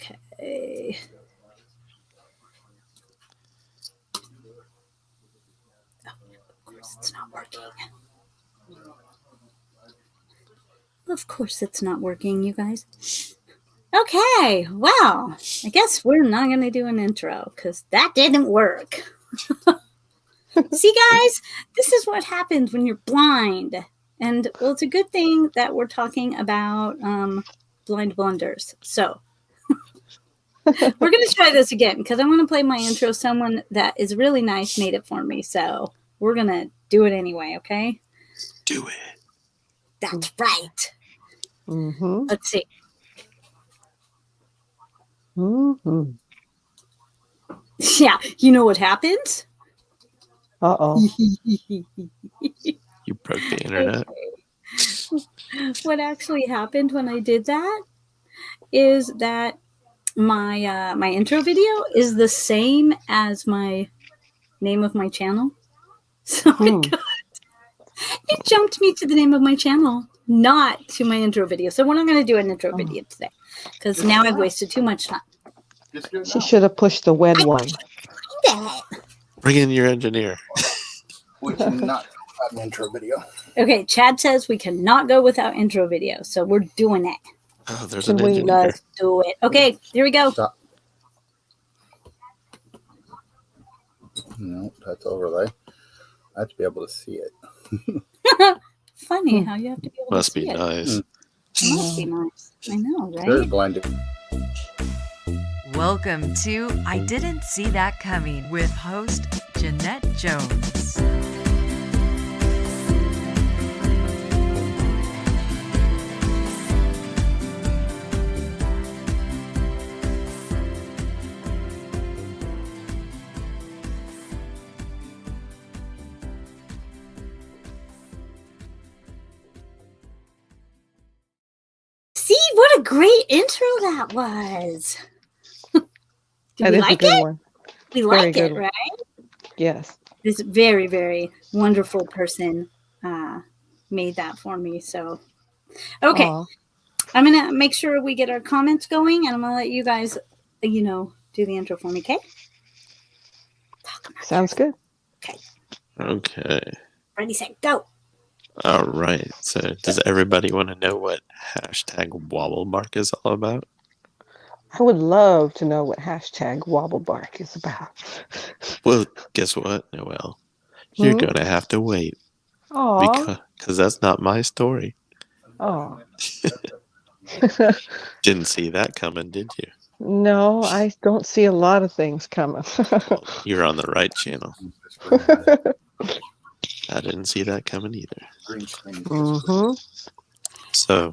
Okay. Of course it's not working. Of course it's not working, you guys. Okay, well, I guess we're not going to do an intro because that didn't work. See, guys, this is what happens when you're blind. And, well, it's a good thing that we're talking about blind blunders. So we're going to try this again because I want to play my intro. Someone that is really nice made it for me. So we're going to do it anyway, okay? Do it. That's right. Mm-hmm. Let's see. Mm-hmm. Yeah, you know what happens? Uh-oh. You broke the internet. What actually happened when I did that is that my my intro video is the same as my name of my channel. So it jumped me to the name of my channel, not to my intro video. So we're not going to do an intro video today because now I've wasted too much time. She should have pushed the wed one. Bring in your engineer. We cannot have an intro video. Okay, Chad says we cannot go without intro video, so we're doing it. Oh, there's Can an we engineer. Let's do it. Okay, here we go. Stop. No, that's overlay. I have to be able to see it. Funny how you have to be able Must to be see it. nice. It must be nice. I know, Very right? blinded. Welcome to I Didn't See That Coming with host Jeanette Jones. See, what a great intro that was. Did That we is a like good it? one. We Very like good it, one. right? Yes. This very, very wonderful person made that for me. So, okay. Aw. I'm going to make sure we get our comments going, and I'm going to let you guys, do the intro for me, okay? Sounds good. Okay. Ready, set, go. All right. So, does everybody want to know what hashtag Wobblebark is all about? I would love to know what hashtag Wobblebark is about. Well, guess what, Noelle? You're going to have to wait Aw. because that's not my story. Oh. Didn't see that coming, did you? No, I don't see a lot of things coming. Well, you're on the right channel. I didn't see that coming either. Green screen. Mm-hmm. So,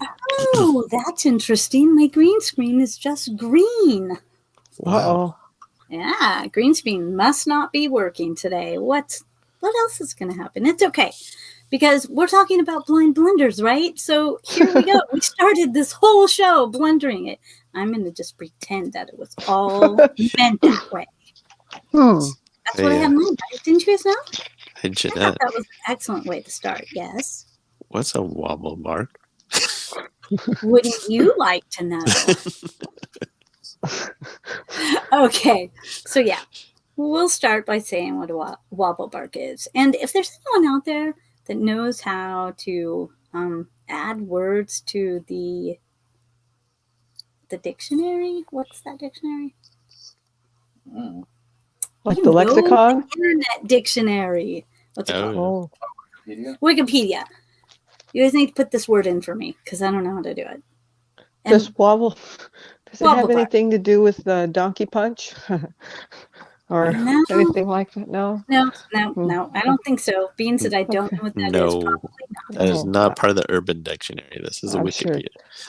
Oh, that's interesting. My green screen is just green. wow. Uh-oh. Yeah, green screen must not be working today. What else is going to happen? It's okay, because we're talking about blind blunders, right? So here we go. We started this whole show blundering it. I'm going to just pretend that it was all meant that way. That's what I had in mind, right? Didn't you guys know? Hey, I Jeanette, thought that was an excellent way to start. Yes. what's a Wobblebark? Wouldn't you like to know? Okay, so yeah, we'll start by saying what a wobble bark is. And if there's anyone out there that knows how to add words to the dictionary, what's that dictionary? Like the lexicon? The internet dictionary. What's it called? Oh. Wikipedia. You guys need to put this word in for me because I don't know how to do it. And Does it have Wobblebark. anything to do with Donkey Punch? Or No. anything like that? No? No, I don't think so. Being that I don't know what that is, No, probably not. that is Oh, not part of the Urban Dictionary. This is a I'm sure.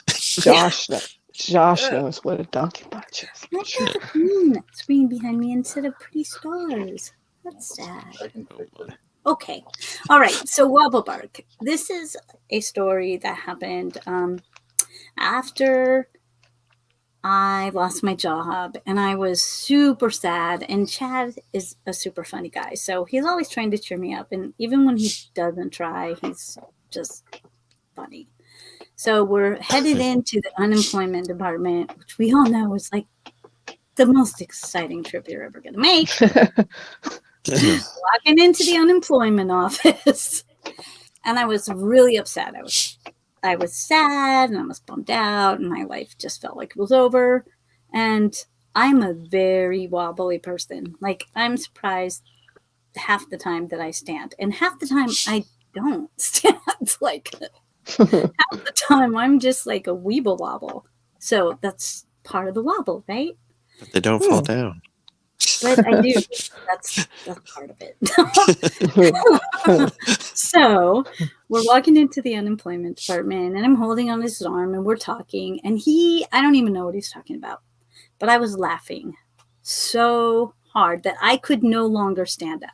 Wikipedia. Josh knows what a Donkey Punch is. Look at the green screen behind me instead of pretty stars. That's sad. Okay. All right. So Wobblebark. This is a story that happened after I lost my job, and I was super sad. And Chad is a super funny guy, so he's always trying to cheer me up. And even when he doesn't try, he's just funny. So we're headed into the unemployment department, which we all know is like the most exciting trip you're ever going to make. Walking into the unemployment office. And I was really upset. I was sad and I was bummed out and my life just felt like it was over. And I'm a very wobbly person. Like, I'm surprised half the time that I stand. And half the time I don't stand. Like, half the time I'm just like a weeble wobble. So that's part of the wobble, right? But they don't fall down. But I do. That's part of it. So we're walking into the unemployment department and I'm holding on his arm and we're talking. And I don't even know what he's talking about. But I was laughing so hard that I could no longer stand up.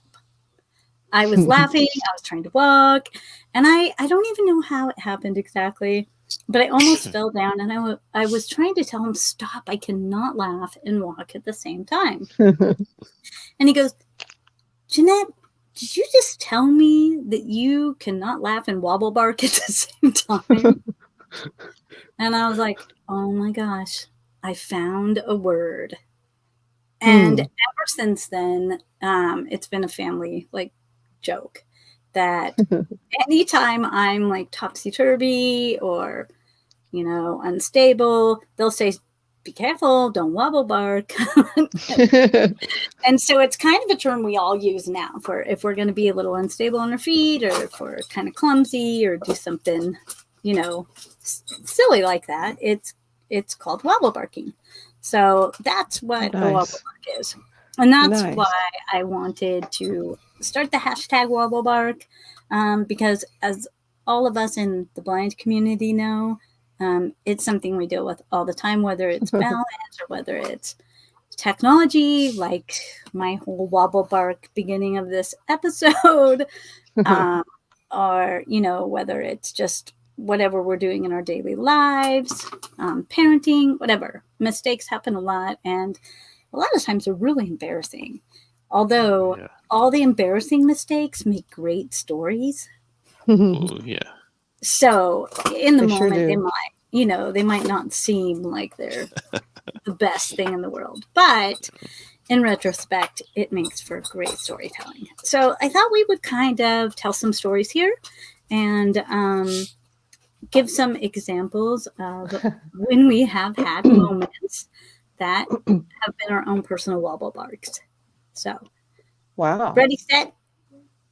I was laughing. I was trying to walk. And I don't even know how it happened exactly. But I almost fell down and I was trying to tell him, stop, I cannot laugh and walk at the same time. And he goes, Jeanette, did you just tell me that you cannot laugh and wobble bark at the same time? And I was like, oh my gosh, I found a word. And ever since then, it's been a family like joke that anytime I'm like topsy-turvy or, unstable, they'll say, be careful, don't wobble bark. And so it's kind of a term we all use now for if we're going to be a little unstable on our feet or if we're kind of clumsy or do something, silly like that. It's called wobble barking. So that's what a wobble bark is. And that's why I wanted to start the hashtag wobble bark, because as all of us in the blind community know, it's something we deal with all the time, whether it's balance or whether it's technology, like my whole wobble bark beginning of this episode, or, whether it's just whatever we're doing in our daily lives, parenting, whatever. Mistakes happen a lot, and a lot of times they're really embarrassing. Although all the embarrassing mistakes make great stories. Ooh, yeah. So in the They sure moment, do. they might not seem like they're the best thing in the world, but in retrospect, it makes for great storytelling. So I thought we would kind of tell some stories here and give some examples of when we have had moments that have been our own personal wobble barks. So, Wow. ready, set,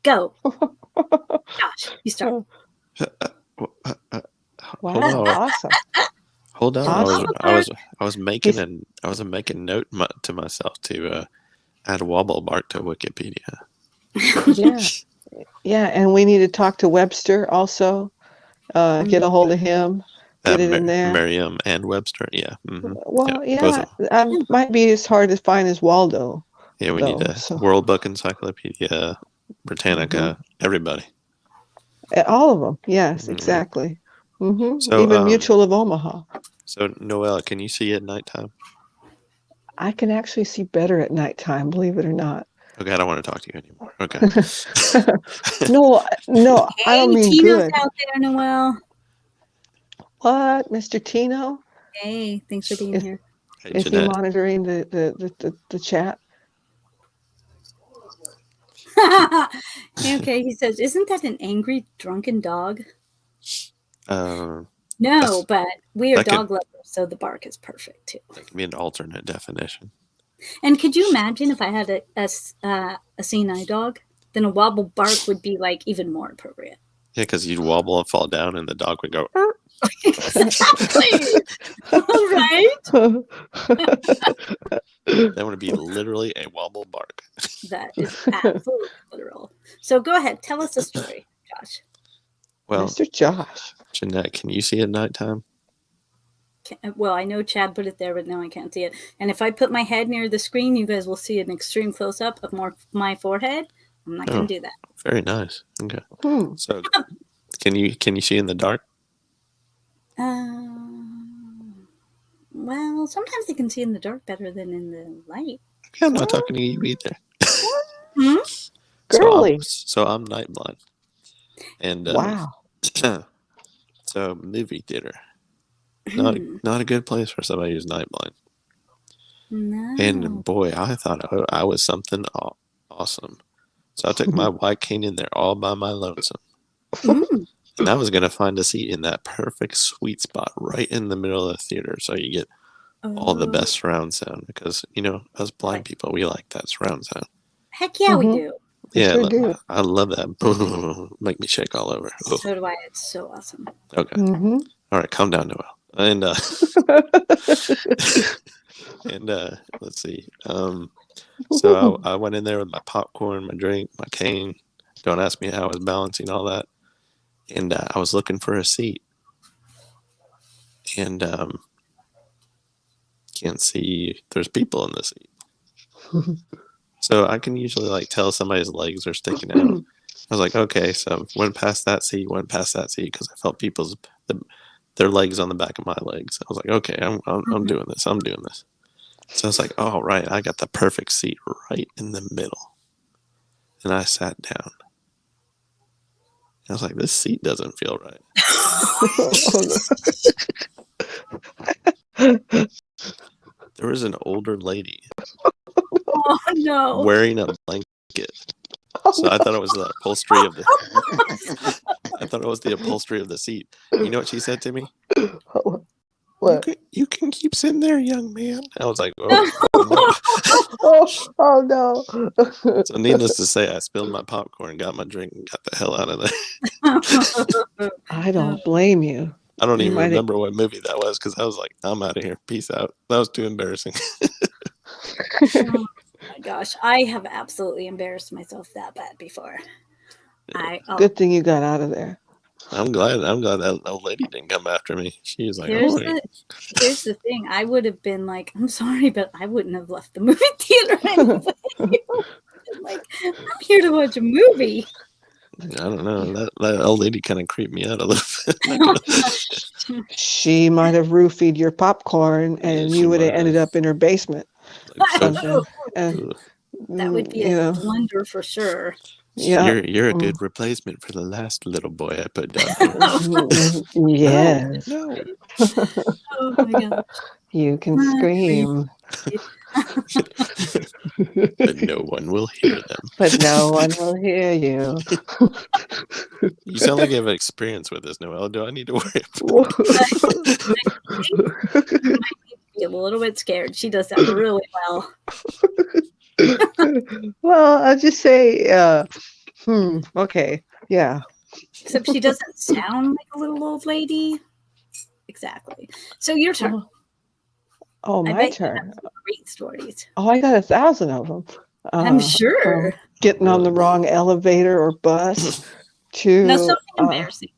go. Josh, you start. Wow. Hold on. Awesome. Hold on. Awesome. I was making note to myself to add wobble bark to Wikipedia. Yeah. Yeah. And we need to talk to Webster also. Get a hold of him. Get it in there. Merriam and Webster. Yeah. Mm-hmm. Well, Yeah. might be as hard to find as Waldo. Yeah, we need a World Book Encyclopedia, Britannica, everybody. All of them. Yes, exactly. So, even Mutual of Omaha. So, Noelle, can you see at nighttime? I can actually see better at nighttime, believe it or not. Okay, I don't want to talk to you anymore. Okay. No, I don't mean Tino's good. out there, Noelle. What, Mr. Tino? Hey, thanks for being here. Hey, Is he Jeanette. monitoring the chat? Okay, he says, isn't that an angry, drunken dog? Um, No, but we are that could- dog lovers, so the bark is perfect too. That can be an alternate definition. And could you imagine if I had a senile dog? Then a wobble bark would be like even more appropriate. Yeah, because you'd wobble and fall down, and the dog would go. Exactly. Right? That would be literally a wobble bark. That is absolutely literal. So go ahead, tell us a story, Josh. Well, Mr. Josh. Jeanette, can you see at nighttime? Well, I know Chad put it there, but no, I can't see it. And if I put my head near the screen, you guys will see an extreme close-up of my forehead. I'm not going to do that. Very nice. Okay. So, can you see in the dark? Well, sometimes I can see in the dark better than in the light. Okay, I'm not talking to you either. Girly. So I'm night blind. And Wow. So So movie theater, not a good place for somebody who's night blind. No. And boy, I thought I was something awesome. So I took my white cane in there all by my lonesome. Mm. And I was going to find a seat in that perfect sweet spot right in the middle of the theater so you get all the best surround sound. Because, us blind people, we like that surround sound. Heck yeah, we do. We sure do. I love that. Make me shake all over. Oh. So do I. It's so awesome. Okay. All right, calm down, Noel. And let's see. So I went in there with my popcorn, my drink, my cane. Don't ask me how I was balancing all that. And I was looking for a seat. And can't see there's people in the seat. So I can usually tell somebody's legs are sticking out. I was like, okay, so went past that seat because I felt their legs on the back of my legs. I was like, okay, I'm doing this. I'm doing this. So I was like, oh, right, I got the perfect seat right in the middle. And I sat down. I was like, this seat doesn't feel right. There was an older lady Oh, no. wearing a blanket. So I thought it was the upholstery of the I thought it was the upholstery of the seat. You know what she said to me? What? You can keep sitting there, young man. I was like, oh, no. So needless to say, I spilled my popcorn, got my drink, and got the hell out of there. I don't blame you. I don't even remember what movie that was because I was like, I'm out of here. Peace out. That was too embarrassing. Oh my gosh, I have absolutely embarrassed myself that bad before. Good thing you got out of there. I'm glad that old lady didn't come after me. She was like, here's the thing. I would have been like, I'm sorry, but I wouldn't have left the movie theater anyway. Like, I'm here to watch a movie. I don't know. That old lady kind of creeped me out a little bit. She might have roofied your popcorn, and you would have ended up in her basement. That would be a blunder for sure. Yeah, you're a good replacement for the last little boy I put down here. Yes. No. Oh my gosh. You can scream. But no one will hear them. But no one will hear you. You sound like you have experience with this, Noelle. Do I need to worry about be a little bit scared. She does that really well. Well, I'll just say, okay, yeah. Except she doesn't sound like a little old lady. Exactly. So your turn. Oh, my turn. You have some great stories. Oh, I got 1,000 of them. I'm sure. Getting on the wrong elevator or bus to. Now, something embarrassing.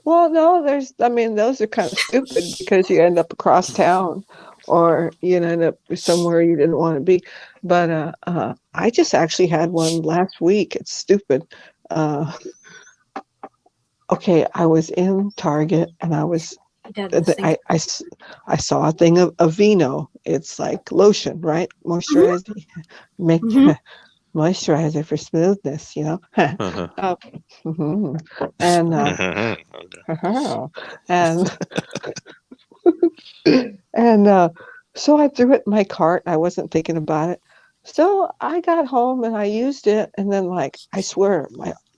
Well, no, those are kind of stupid because you end up across town or you end up somewhere you didn't want to be. But I just actually had one last week. It's stupid. Okay, I was in Target and I saw a thing of Aveeno. It's like lotion, right? Moisturizer, moisturizer for smoothness, and so I threw it in my cart. I wasn't thinking about it. So I got home and I used it, and then I swear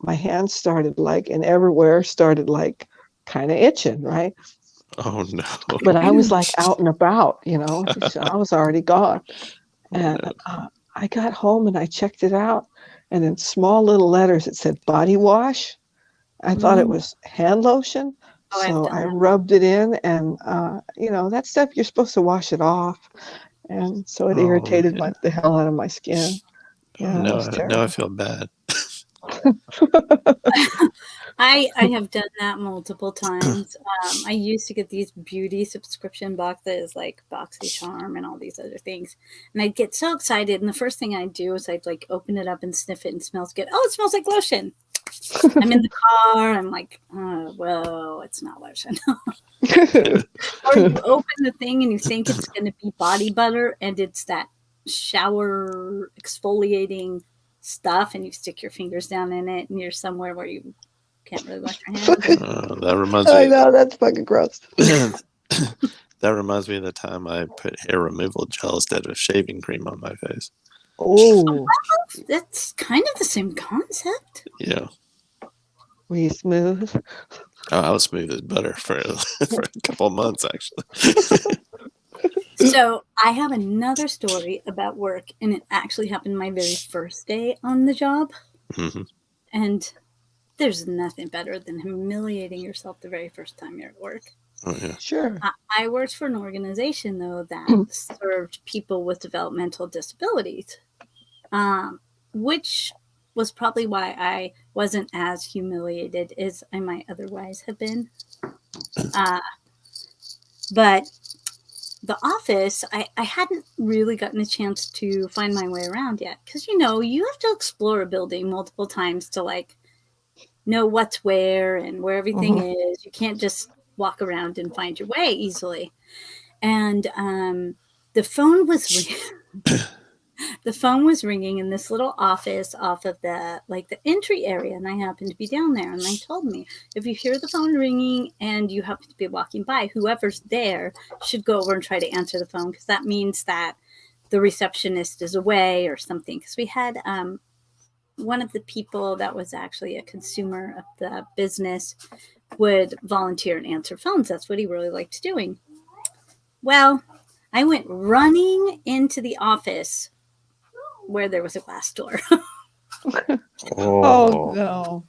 my hands started and everywhere started kind of itching, right? Oh no. But I was out and about, so I was already gone. And I got home and I checked it out, and in small little letters it said body wash. I thought it was hand lotion. So I rubbed it in, and that stuff you're supposed to wash it off. And so it irritated the hell out of my skin. Yeah, now I feel bad. I have done that multiple times. I used to get these beauty subscription boxes like BoxyCharm and all these other things. And I'd get so excited. And the first thing I'd do is I'd open it up and sniff it and smells good. Oh, it smells like lotion. I'm in the car. I'm like, oh, well, it's not lotion. Or you open the thing and you think it's going to be body butter, and it's that shower exfoliating stuff, and you stick your fingers down in it, and you're somewhere where you can't really wash your hands. That reminds I me. know, that's fucking gross. That reminds me of the time I put hair removal gel instead of shaving cream on my face. Oh, That's kind of the same concept. Yeah. were you smooth? Oh, I was smooth as butter for for a couple of months, actually. So I have another story about work, and it actually happened my very first day on the job. Hmm. And there's nothing better than humiliating yourself the very first time you're at work. Oh, yeah. Sure. I worked for an organization, though, that served people with developmental disabilities, which was probably why I wasn't as humiliated as I might otherwise have been. But the office, I hadn't really gotten a chance to find my way around yet. Because, you have to explore a building multiple times to, like, know what's where and where everything is. You can't just walk around and find your way easily. And the phone was the phone was ringing in this little office off of the entry area, and I happened to be down there. And they told me, if you hear the phone ringing and you happen to be walking by, whoever's there should go over and try to answer the phone, because that means that the receptionist is away or something. Because we had one of the people that was actually a consumer of the business would volunteer and answer phones. That's what he really liked doing. Well, I went running into the office where there was a glass door. Oh, no.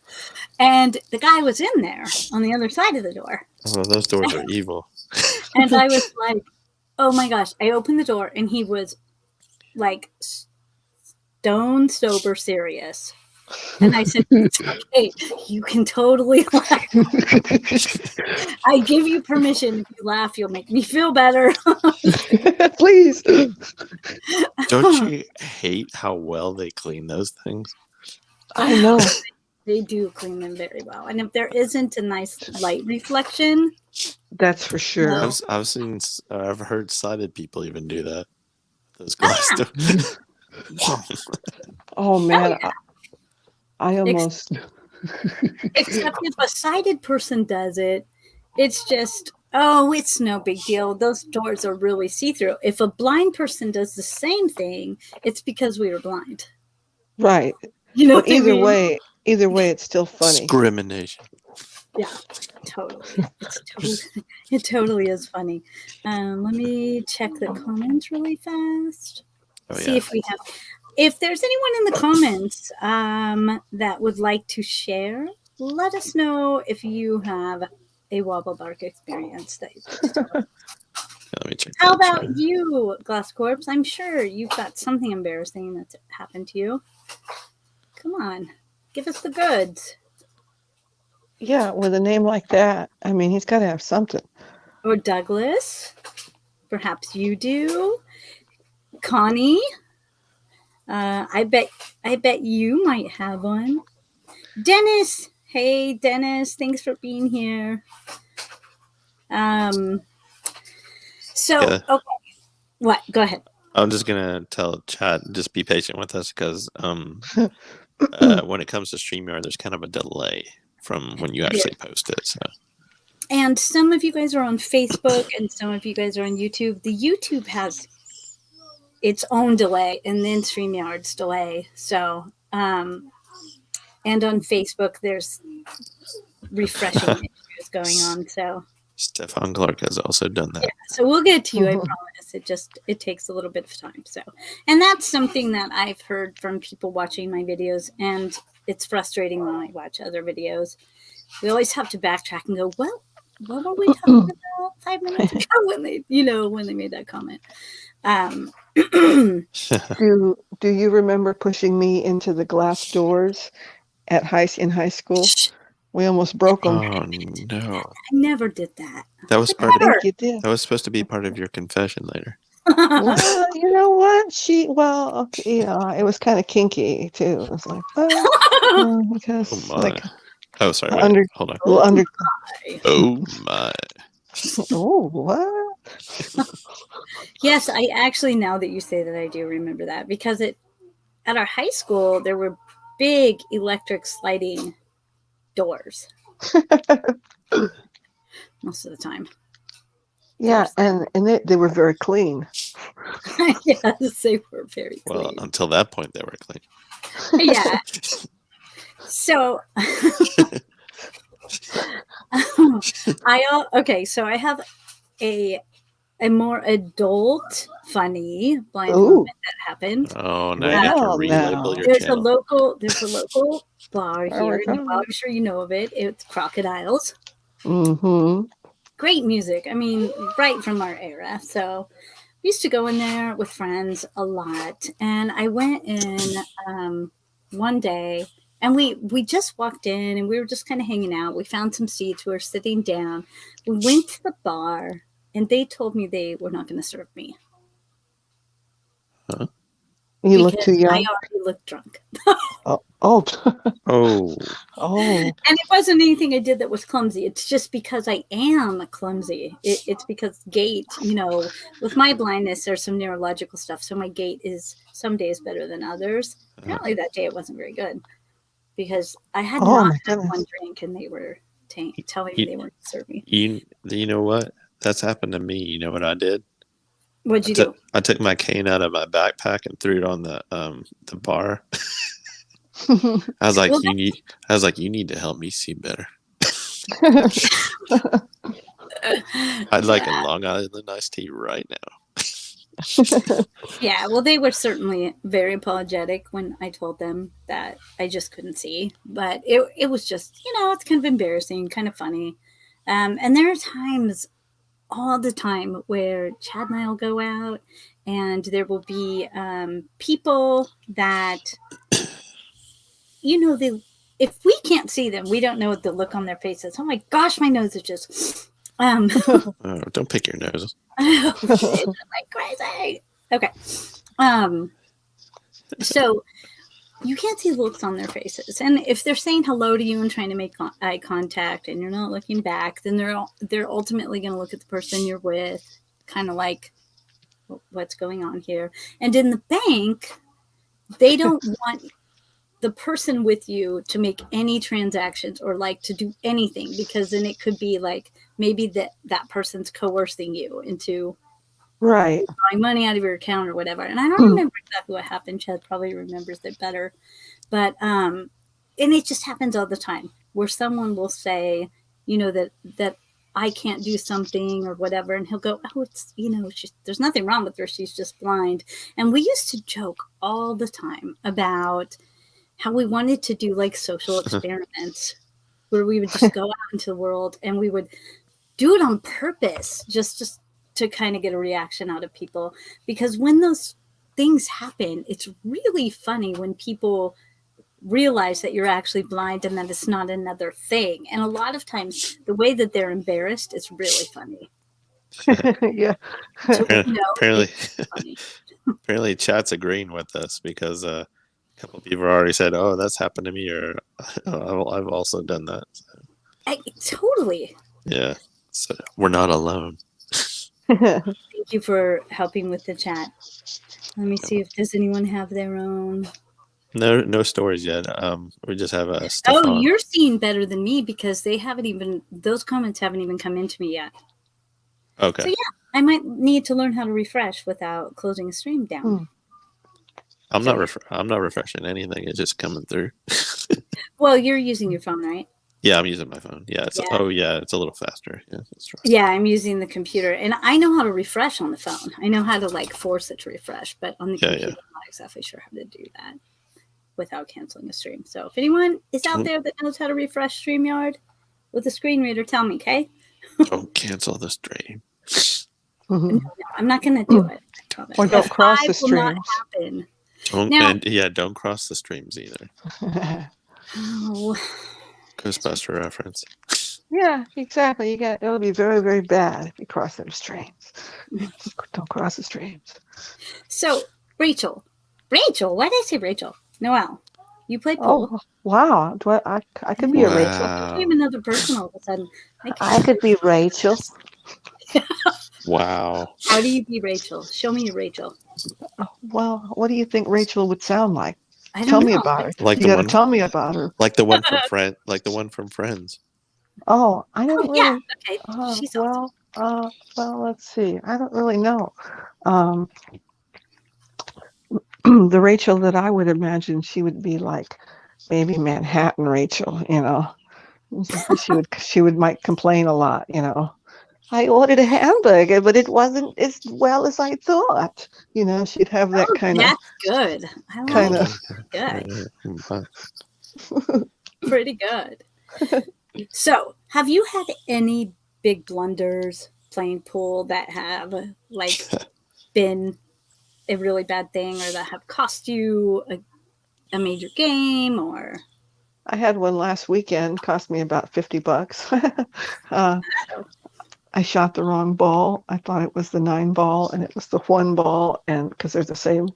And the guy was in there on the other side of the door. Oh, those doors are evil. And I was like, oh my gosh. I opened the door and he was like stone sober serious. And I said, it's okay, you can totally laugh. I give you permission. If you laugh, you'll make me feel better. Please. Don't you hate how well they clean those things? I know. They do clean them very well. And if there isn't a nice light reflection, That's for sure. No. I've heard sighted people even do that. Those glass doors. Oh, man. yeah. I almost. except if a sighted person does it, it's just, oh, it's no big deal. Those doors are really see-through. If a blind person does the same thing, it's because we were blind. Right. You know But what I mean? either way, it's still funny. Discrimination. Yeah, totally. It totally is funny. Let me check the comments really fast. Oh, See yeah. if we have. If there's anyone in the comments that would like to share, let us know if you have a wobble bark experience. Let me check. How that about too. you, Glass Corpse? I'm sure you've got something embarrassing that's happened to you. Come on, give us the goods. Yeah, with a name like that, I mean, he's got to have something. Or Douglas, perhaps you do. Connie, I bet you might have one. Dennis, hey Dennis, thanks for being here. So Yeah. okay, what? Go ahead. I'm just gonna tell chat, just be patient with us, because when it comes to StreamYard, there's kind of a delay from when you actually post it. So. And some of you guys are on Facebook, and some of you guys are on YouTube. The YouTube has its own delay, and then StreamYard's delay. So, and on Facebook, there's refreshing issues going on. So, Stefan Clark has also done that. yeah, so we'll get to you. I promise. It takes a little bit of time. So, and that's something that I've heard from people watching my videos, and it's frustrating when I watch other videos. We always have to backtrack and go, well, what were we talking about 5 minutes ago when they made that comment? Do you remember pushing me into the glass doors in high school? We almost broke them. Oh no! I never did that. That was I think you did. That was supposed to be part of your confession later. Well, you know what? Okay, yeah, it was kind of kinky too. It was like, because like, Oh, sorry. Wait, hold on. Oh my! Oh, what? Yes, I actually, now that you say that, I do remember that, because at our high school there were big electric sliding doors most of the time. Yeah, and they were very clean. Yes, they were very clean. Well, until that point, they were clean. Yeah. So so I have a more adult funny blind Ooh. moment that happened. Oh, now you have to Well, relabel now. your There's channel. a local bar There we here. And go. I'm sure you know of it. It's Crocodiles. Mm-hmm. Great music. I mean, right from our era. So we used to go in there with friends a lot. And I went in one day and we just walked in and we were just kind of hanging out. We found some seats. We were sitting down. We went to the bar and they told me they were not going to serve me. Huh? You look too because I young. already looked drunk. Oh. Oh, Oh. And it wasn't anything I did that was clumsy. It's just because I am clumsy. It's because gait, with my blindness, there's some neurological stuff. So my gait is some days better than others. Apparently that day it wasn't very good because I had Oh, not my had goodness. one drink and they were telling me they weren't serving me. you know what? That's happened to me. You know what I did? What'd you do? I took my cane out of my backpack and threw it on the bar. I was like, Well, you need to help me see better. I'd like a Long Island iced tea right now. Yeah, well, they were certainly very apologetic when I told them that I just couldn't see. But it was just, it's kind of embarrassing, kind of funny. And there are times all the time where Chad and I will go out and there will be people that, if we can't see them, we don't know what the look on their face is. Oh my gosh, my nose is just... Oh, don't pick your nose. Oh, shit, I'm like crazy. Okay. So you can't see the looks on their faces, and if they're saying hello to you and trying to make eye contact, and you're not looking back, then they're ultimately going to look at the person you're with, kind of like, what's going on here? And in the bank, they don't want the person with you to make any transactions or like to do anything, because then it could be like maybe that person's coercing you into Right. buying money out of your account or whatever. And I don't remember exactly what happened. Chad probably remembers it better. But and it just happens all the time where someone will say, that I can't do something or whatever, and he'll go, oh, it's, there's nothing wrong with her, she's just blind. And we used to joke all the time about how we wanted to do like social experiments where we would just go out into the world and we would do it on purpose, just to kind of get a reaction out of people. Because when those things happen, it's really funny when people realize that you're actually blind and that it's not another thing. And a lot of times the way that they're embarrassed is really funny. Yeah. So, Apparently, it's funny. apparently, chat's agreeing with us because a couple of people already said, "Oh, that's happened to me," or "I've also done that." So, Totally. yeah, so we're not alone. Thank you for helping with the chat. Let me see if does anyone have their own. No stories yet. We just have a stuff. Oh, you're seeing better than me because those comments haven't even come into me yet. Okay. So yeah, I might need to learn how to refresh without closing a stream down. I'm not refreshing anything. It's just coming through. Well, you're using your phone, right? Yeah, I'm using my phone. Yeah. It's a little faster. Yeah, that's right. Yeah, I'm using the computer, and I know how to refresh on the phone. I know how to like force it to refresh, but on the computer, I'm not exactly sure how to do that without canceling a stream. So if anyone is out there that knows how to refresh StreamYard with a screen reader, tell me, okay? Don't cancel the stream. No, I'm not going to do it. Or don't cross the Will not streams. happen. Don't cross the streams either. Oh. Ghostbuster reference. Yeah, exactly. It'll be very, very bad if you cross them streams. Don't cross the streams. So, Rachel, why did I say Rachel? Noelle, you play pool. Oh, wow. I could be a Rachel. I became another person all of a sudden. I could be Rachel. Wow. How do you be Rachel? Show me your Rachel. Well, what do you think Rachel would sound like? I don't Tell me know. about her. Like You the got to one, tell me about her. like the one from Friends. Oh, I Oh, didn't yeah. really. Okay. She's awesome. Well, let's see. I don't really know. Um, the Rachel that I would imagine she would be like maybe Manhattan Rachel, you know. She would might complain a lot, you know. I ordered a hamburger, but it wasn't as well as I thought. You know, she'd have that Oh, kind of that's good. I like kind it. of Good. Pretty good. So, have you had any big blunders playing pool that have like been a really bad thing, or that have cost you a major game, or I had one last weekend, cost me about $50. I shot the wrong ball. I thought it was the 9 ball, and it was the 1 ball, and because they're the same,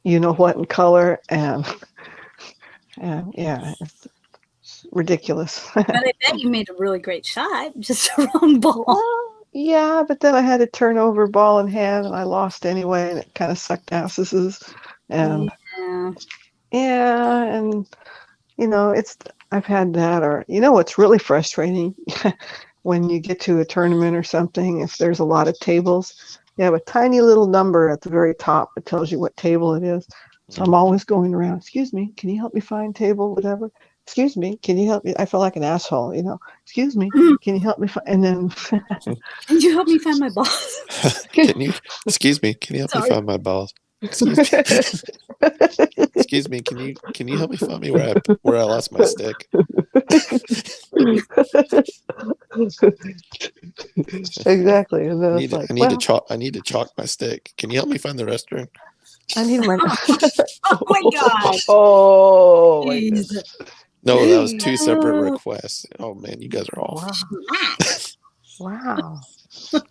you know what, in color, and yeah, it's ridiculous. but I bet you made a really great shot, just a wrong ball. Well, yeah, but then I had to turn over ball in hand, and I lost anyway, and it kind of sucked asses. And Yeah. yeah, and you know, I've had that, or you know, what's really frustrating when you get to a tournament or something, if there's a lot of tables, you have a tiny little number at the very top that tells you what table it is. So I'm always going around, excuse me, can you help me find table, whatever? Excuse me, can you help me? I feel like an asshole, you know. Excuse me, can you help me find? And then Can you help me find my balls? Excuse me, can you help me Sorry. find my balls? Excuse me, can you help me find me where I lost my stick? Exactly. And then it's like, well, I need to chalk my stick. Can you help me find the restroom? I need my. Oh my god. Oh my Jeez. goodness. No, that was 2 separate requests. Oh man, you guys are awful. Wow.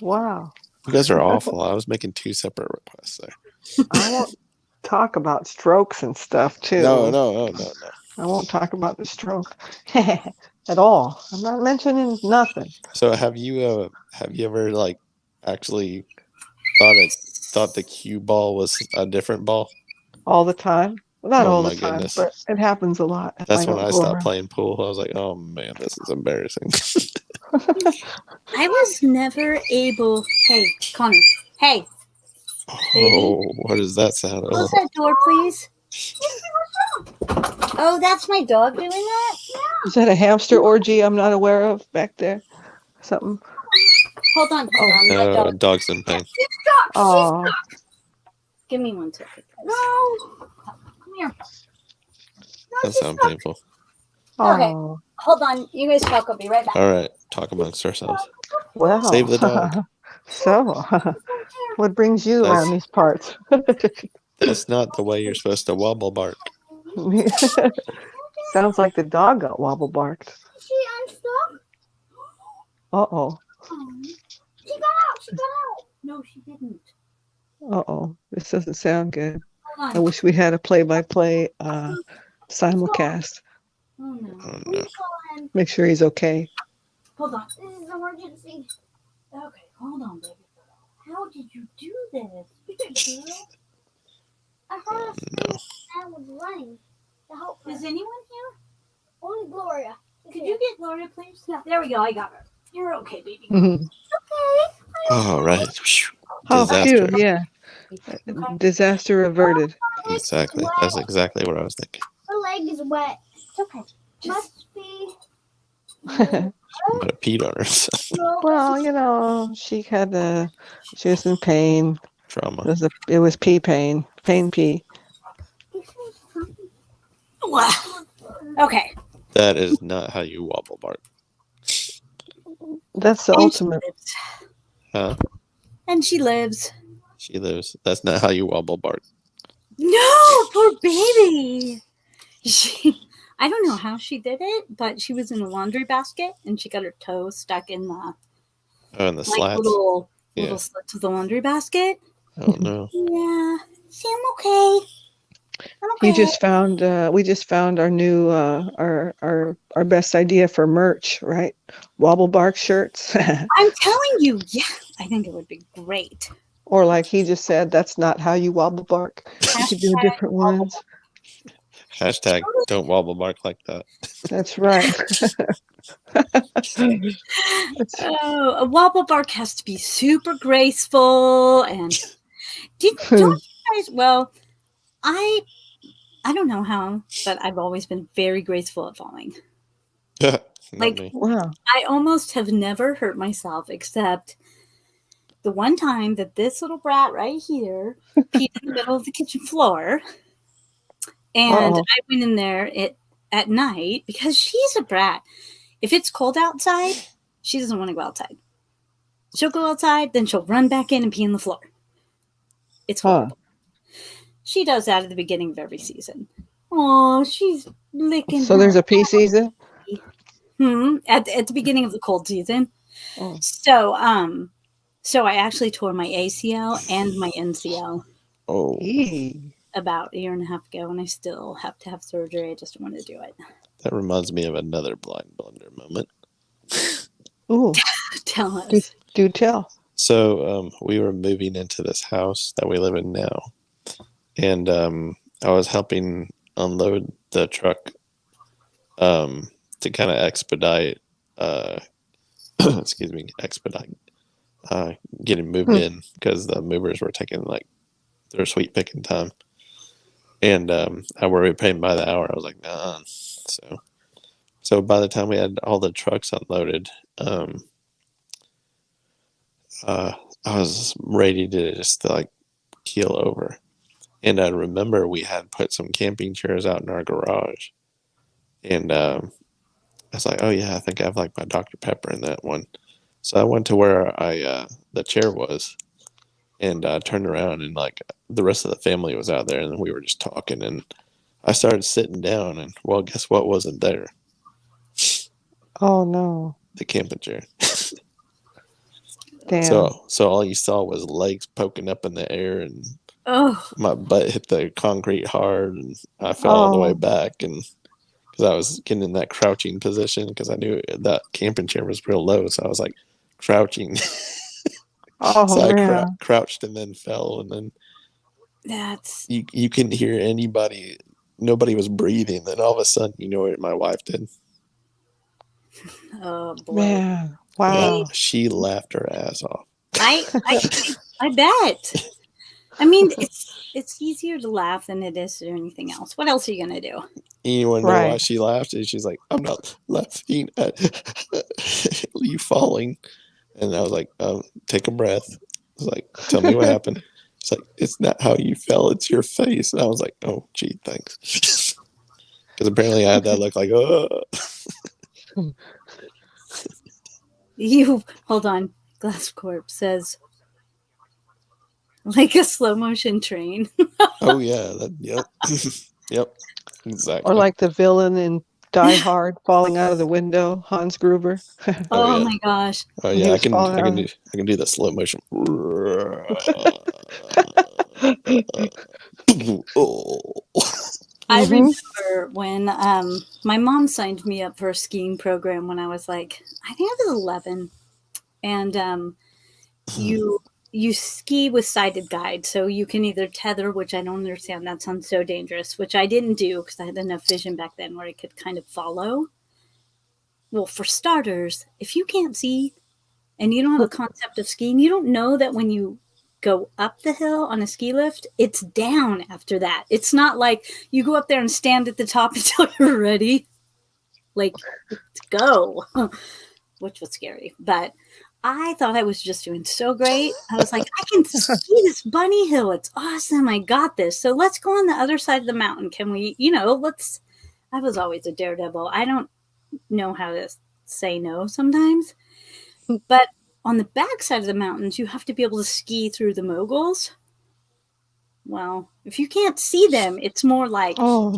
Wow. You guys are awful. I was making 2 separate requests there. I won't talk about strokes and stuff too. No. I won't talk about the stroke at all. I'm not mentioning nothing. So have you ever like actually thought the cue ball was a different ball? All the time. Well, not Oh all my the time, goodness. but it happens a lot. If That's I when don't I go stopped around. playing pool. I was like, oh man, this is embarrassing. I was never able. Hey, Connor. Hey, Oh, what does that sound? close that door, please. Oh, that's my dog doing that? Is that a hamster orgy I'm not aware of back there? Something. Hold on. My No, dog. dog's in pain. Oh, Give me 1 second. No. Come here. That sounds painful. Okay. oh. Hold on. You guys talk. I'll be right back. All right, talk amongst ourselves. Well. Save the dog. So, what brings you That's- around these parts? That's not the way you're supposed to wobble bark. Sounds like the dog got wobble barked. Is she unstuck? Uh-oh. She got out. She got out. No, she didn't. Uh-oh. This doesn't sound good. Hold on. I wish we had a play-by-play simulcast. Oh no. Oh, no. Make sure he's okay. Hold on. This is an emergency. Okay, hold on, baby girl. How did you do this? Baby girl? I heard No. Sam was running to help her. Is anyone here? Only Gloria. Could you get Gloria, please? Yeah. There we go. I got her. You're okay, baby. All right. Oh, Disaster. phew, yeah. Disaster averted. Exactly. That's exactly what I was thinking. Her leg is wet. It's okay. Must be. But I peed on her. Well, you know, she was in pain. Trauma. It was pee pain. Pain pee. Wow. Okay. That is not how you wobble bark. That's the And she ultimate. lives. Huh? And she lives. She lives. That's not how you wobble bark. No, poor baby. I don't know how she did it, but she was in a laundry basket and she got her toe stuck in the Oh, and the slats. little Yeah. slits of the laundry basket. Oh no. Yeah. See, I'm okay. I'm okay. We just found our new our best idea for merch, right? Wobble bark shirts. I'm telling you, yeah, I think it would be great. Or like he just said, that's not how you wobble bark. You could do different ones. Hashtag don't wobble bark like that. That's right. Oh, a wobble bark has to be super graceful and don't you guys? Well, I don't know how, but I've always been very graceful at falling. Not Like me. Wow. I almost have never hurt myself except the one time that this little brat right here peed in the middle of the kitchen floor, and Uh-oh. I went in there at night because she's a brat. If it's cold outside, she doesn't want to go outside. She'll go outside, then she'll run back in and pee on the floor. It's horrible. She does that at the beginning of every season. Oh, she's licking. So there's a pee season? At the beginning of the cold season. Oh. So I actually tore my ACL and my NCL Oh, about a year and a half ago, and I still have to have surgery. I just don't want to do it. that reminds me of another blind blunder moment. Ooh. Tell us. Do tell. So we were moving into this house that we live in now, and I was helping unload the truck to kind of expedite getting moved in because the movers were taking like their sweet picking time, and I were paying by the hour. I was like, nah. So by the time we had all the trucks unloaded, I was ready to just like keel over. And I remember we had put some camping chairs out in our garage. And I was like, oh yeah, I think I have like my Dr. Pepper in that one. So I went to where the chair was and turned around, and like the rest of the family was out there, and we were just talking, and I started sitting down, and well, guess what wasn't there? Oh no. The camping chair. Damn. So all you saw was legs poking up in the air, and Oh, my butt hit the concrete hard, and I fell all the way back, and because I was getting in that crouching position because I knew that camping chair was real low, so I was like crouching. Oh So I man. crouched and then fell, and then that's you couldn't hear anybody. Nobody was breathing. Then all of a sudden, you know what my wife did? oh boy. Man. Wow. She laughed her ass off. I bet. I mean, it's easier to laugh than it is to do anything else. What else are you gonna do? You want to know why Right. she laughed? And she's like, I'm not laughing at you falling. And I was like, take a breath. I was like, tell me what happened. It's like, it's not how you fell, it's your face. And I was like, oh, gee, thanks. Because apparently I had that look like, oh. You hold on. Glass Corp says like a slow motion train. Oh, yeah. Yep. Yep. Exactly. Or like the villain in Die Hard falling out of the window, Hans Gruber. Oh yeah. my gosh. Oh He yeah, I was can falling do the slow motion. I Mhm. remember when my mom signed me up for a skiing program when I was like, I think I was 11, and you ski with sighted guide, so you can either tether, which I don't understand. That sounds so dangerous, which I didn't do because I had enough vision back then where I could kind of follow. Well, for starters, if you can't see and you don't have a concept of skiing, you don't know that when you go up the hill on a ski lift, it's down after that. It's not like you go up there and stand at the top until you're ready, like to go, which was scary. But I thought I was just doing so great. I was like, I can ski this bunny hill. It's awesome. I got this. So let's go on the other side of the mountain. Can we, I was always a daredevil. I don't know how to say no sometimes. But on the back side of the mountains, you have to be able to ski through the moguls. Well, if you can't see them, it's more like Oh.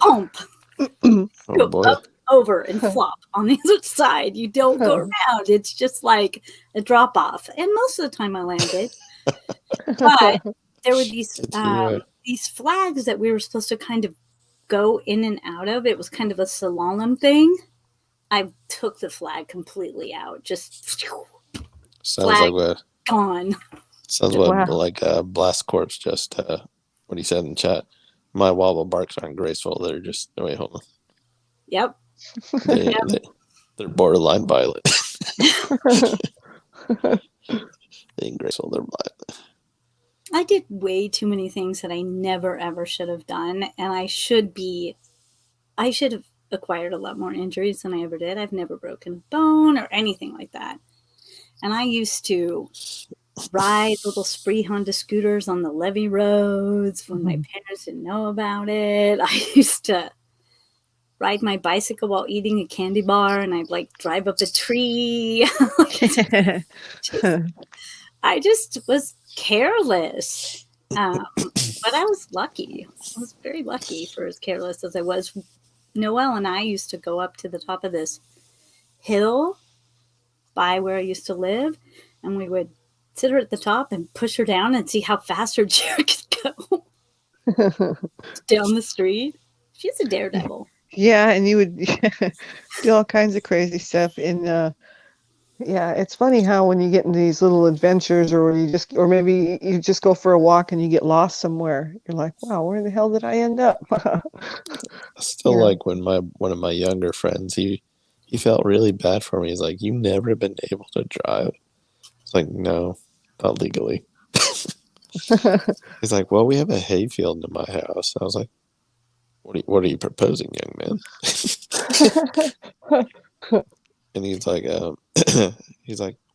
bump, Oh go boy. up, over, and flop on the other side. You don't go around. It's just like a drop off. And most of the time I landed. But there were these flags that we were supposed to kind of go in and out of. It was kind of a slalom thing. I took the flag completely out. Just Sounds flag like gone. Sounds Wow. like Blast Corpse just what he said in chat. my wobble barks aren't graceful. They're just wait, hold on. Yep. They're borderline violent. They ain't graceful. They're violent. I did way too many things that I never ever should have done, and I should have acquired a lot more injuries than I ever did. I've never broken a bone or anything like that. And I used to ride little spree Honda scooters on the levee roads when my parents didn't know about it. I used to ride my bicycle while eating a candy bar, and I'd like drive up a tree. I just was careless. But I was lucky. I was very lucky for as careless as I was. Noelle and I used to go up to the top of this hill by where I used to live, and we would sit her at the top and push her down and see how fast her chair could go down the street. She's a daredevil. Yeah, and you would do all kinds of crazy stuff. Yeah, it's funny how when you get into these little adventures, or maybe you just go for a walk and you get lost somewhere, you're like, wow, where the hell did I end up? I still like when one of my younger friends, he felt really bad for me. He's like, "You never been able to drive?" It's like, "No, not legally." He's like, "Well, we have a hayfield in my house." I was like, "What are you proposing, young man?" And he's like,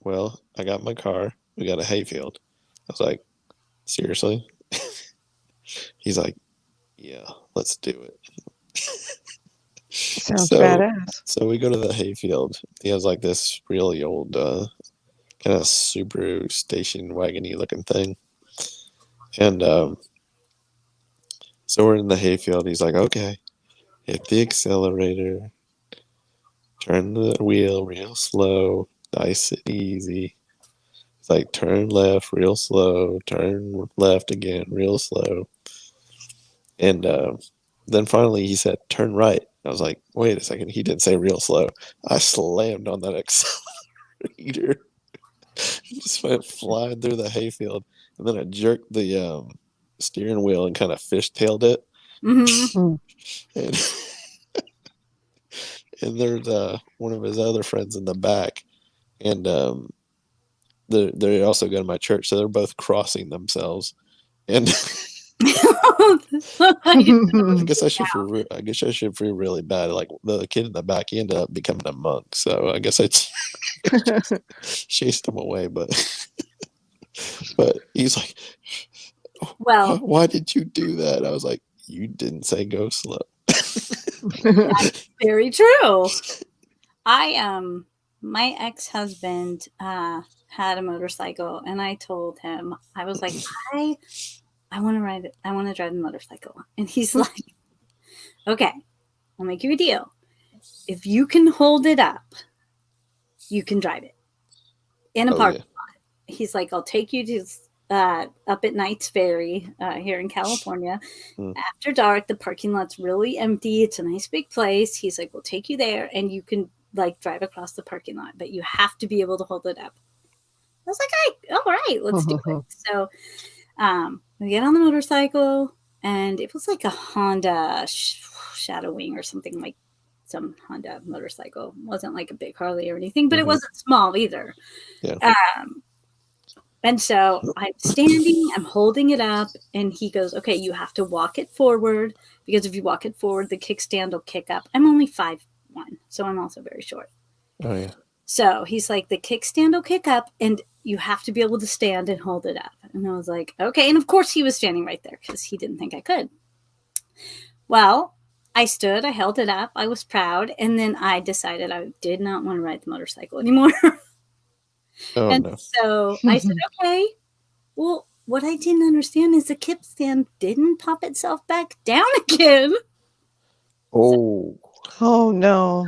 "Well, I got my car. We got a hayfield." I was like, "Seriously?" He's like, "Yeah, let's do it." Sounds badass. So we go to the hayfield. He has like this really old kind of Subaru station wagony looking thing. And so we're in the hayfield. He's like, "Okay, hit the accelerator. Turn the wheel real slow. Nice and easy." It's like, turn left real slow. Turn left again real slow. And then finally he said, "Turn right." I was like, wait a second. He didn't say real slow. I slammed on that accelerator. Just went flying through the hayfield. And then I jerked the steering wheel and kind of fishtailed it. Mm-hmm. And there's one of his other friends in the back. And they also go to my church. So they're both crossing themselves. And I guess I should feel really bad. Like the kid in the back, he ended up becoming a monk. So I guess I chased him away. But he's like, Well, why did you do that? I was like, you didn't say go slow. That's very true. My ex-husband had a motorcycle, and I told him, I was like, I want to ride it. I want to drive the motorcycle. And he's like, okay, I'll make you a deal. If you can hold it up, you can drive it in a parking lot. He's like, I'll take you to up at Knight's Ferry here in California. After dark, the parking lot's really empty. It's a nice big place. He's like, we'll take you there, and you can like drive across the parking lot, but you have to be able to hold it up. I was like, all right, let's do it. So we get on the motorcycle, and it was like a Honda Shadow Wing or something, like some Honda motorcycle. It wasn't like a big Harley or anything, but it wasn't small either. Yeah. And so I'm standing, I'm holding it up, and he goes, okay, you have to walk it forward, because if you walk it forward, the kickstand will kick up. I'm only 5'1", so I'm also very short. Oh, yeah. So he's like, the kickstand will kick up, and you have to be able to stand and hold it up. And I was like, okay. And of course he was standing right there because he didn't think I could. Well, I stood, I held it up, I was proud, and then I decided I did not want to ride the motorcycle anymore. So I said, okay, well, what I didn't understand is the kickstand didn't pop itself back down again. Oh no.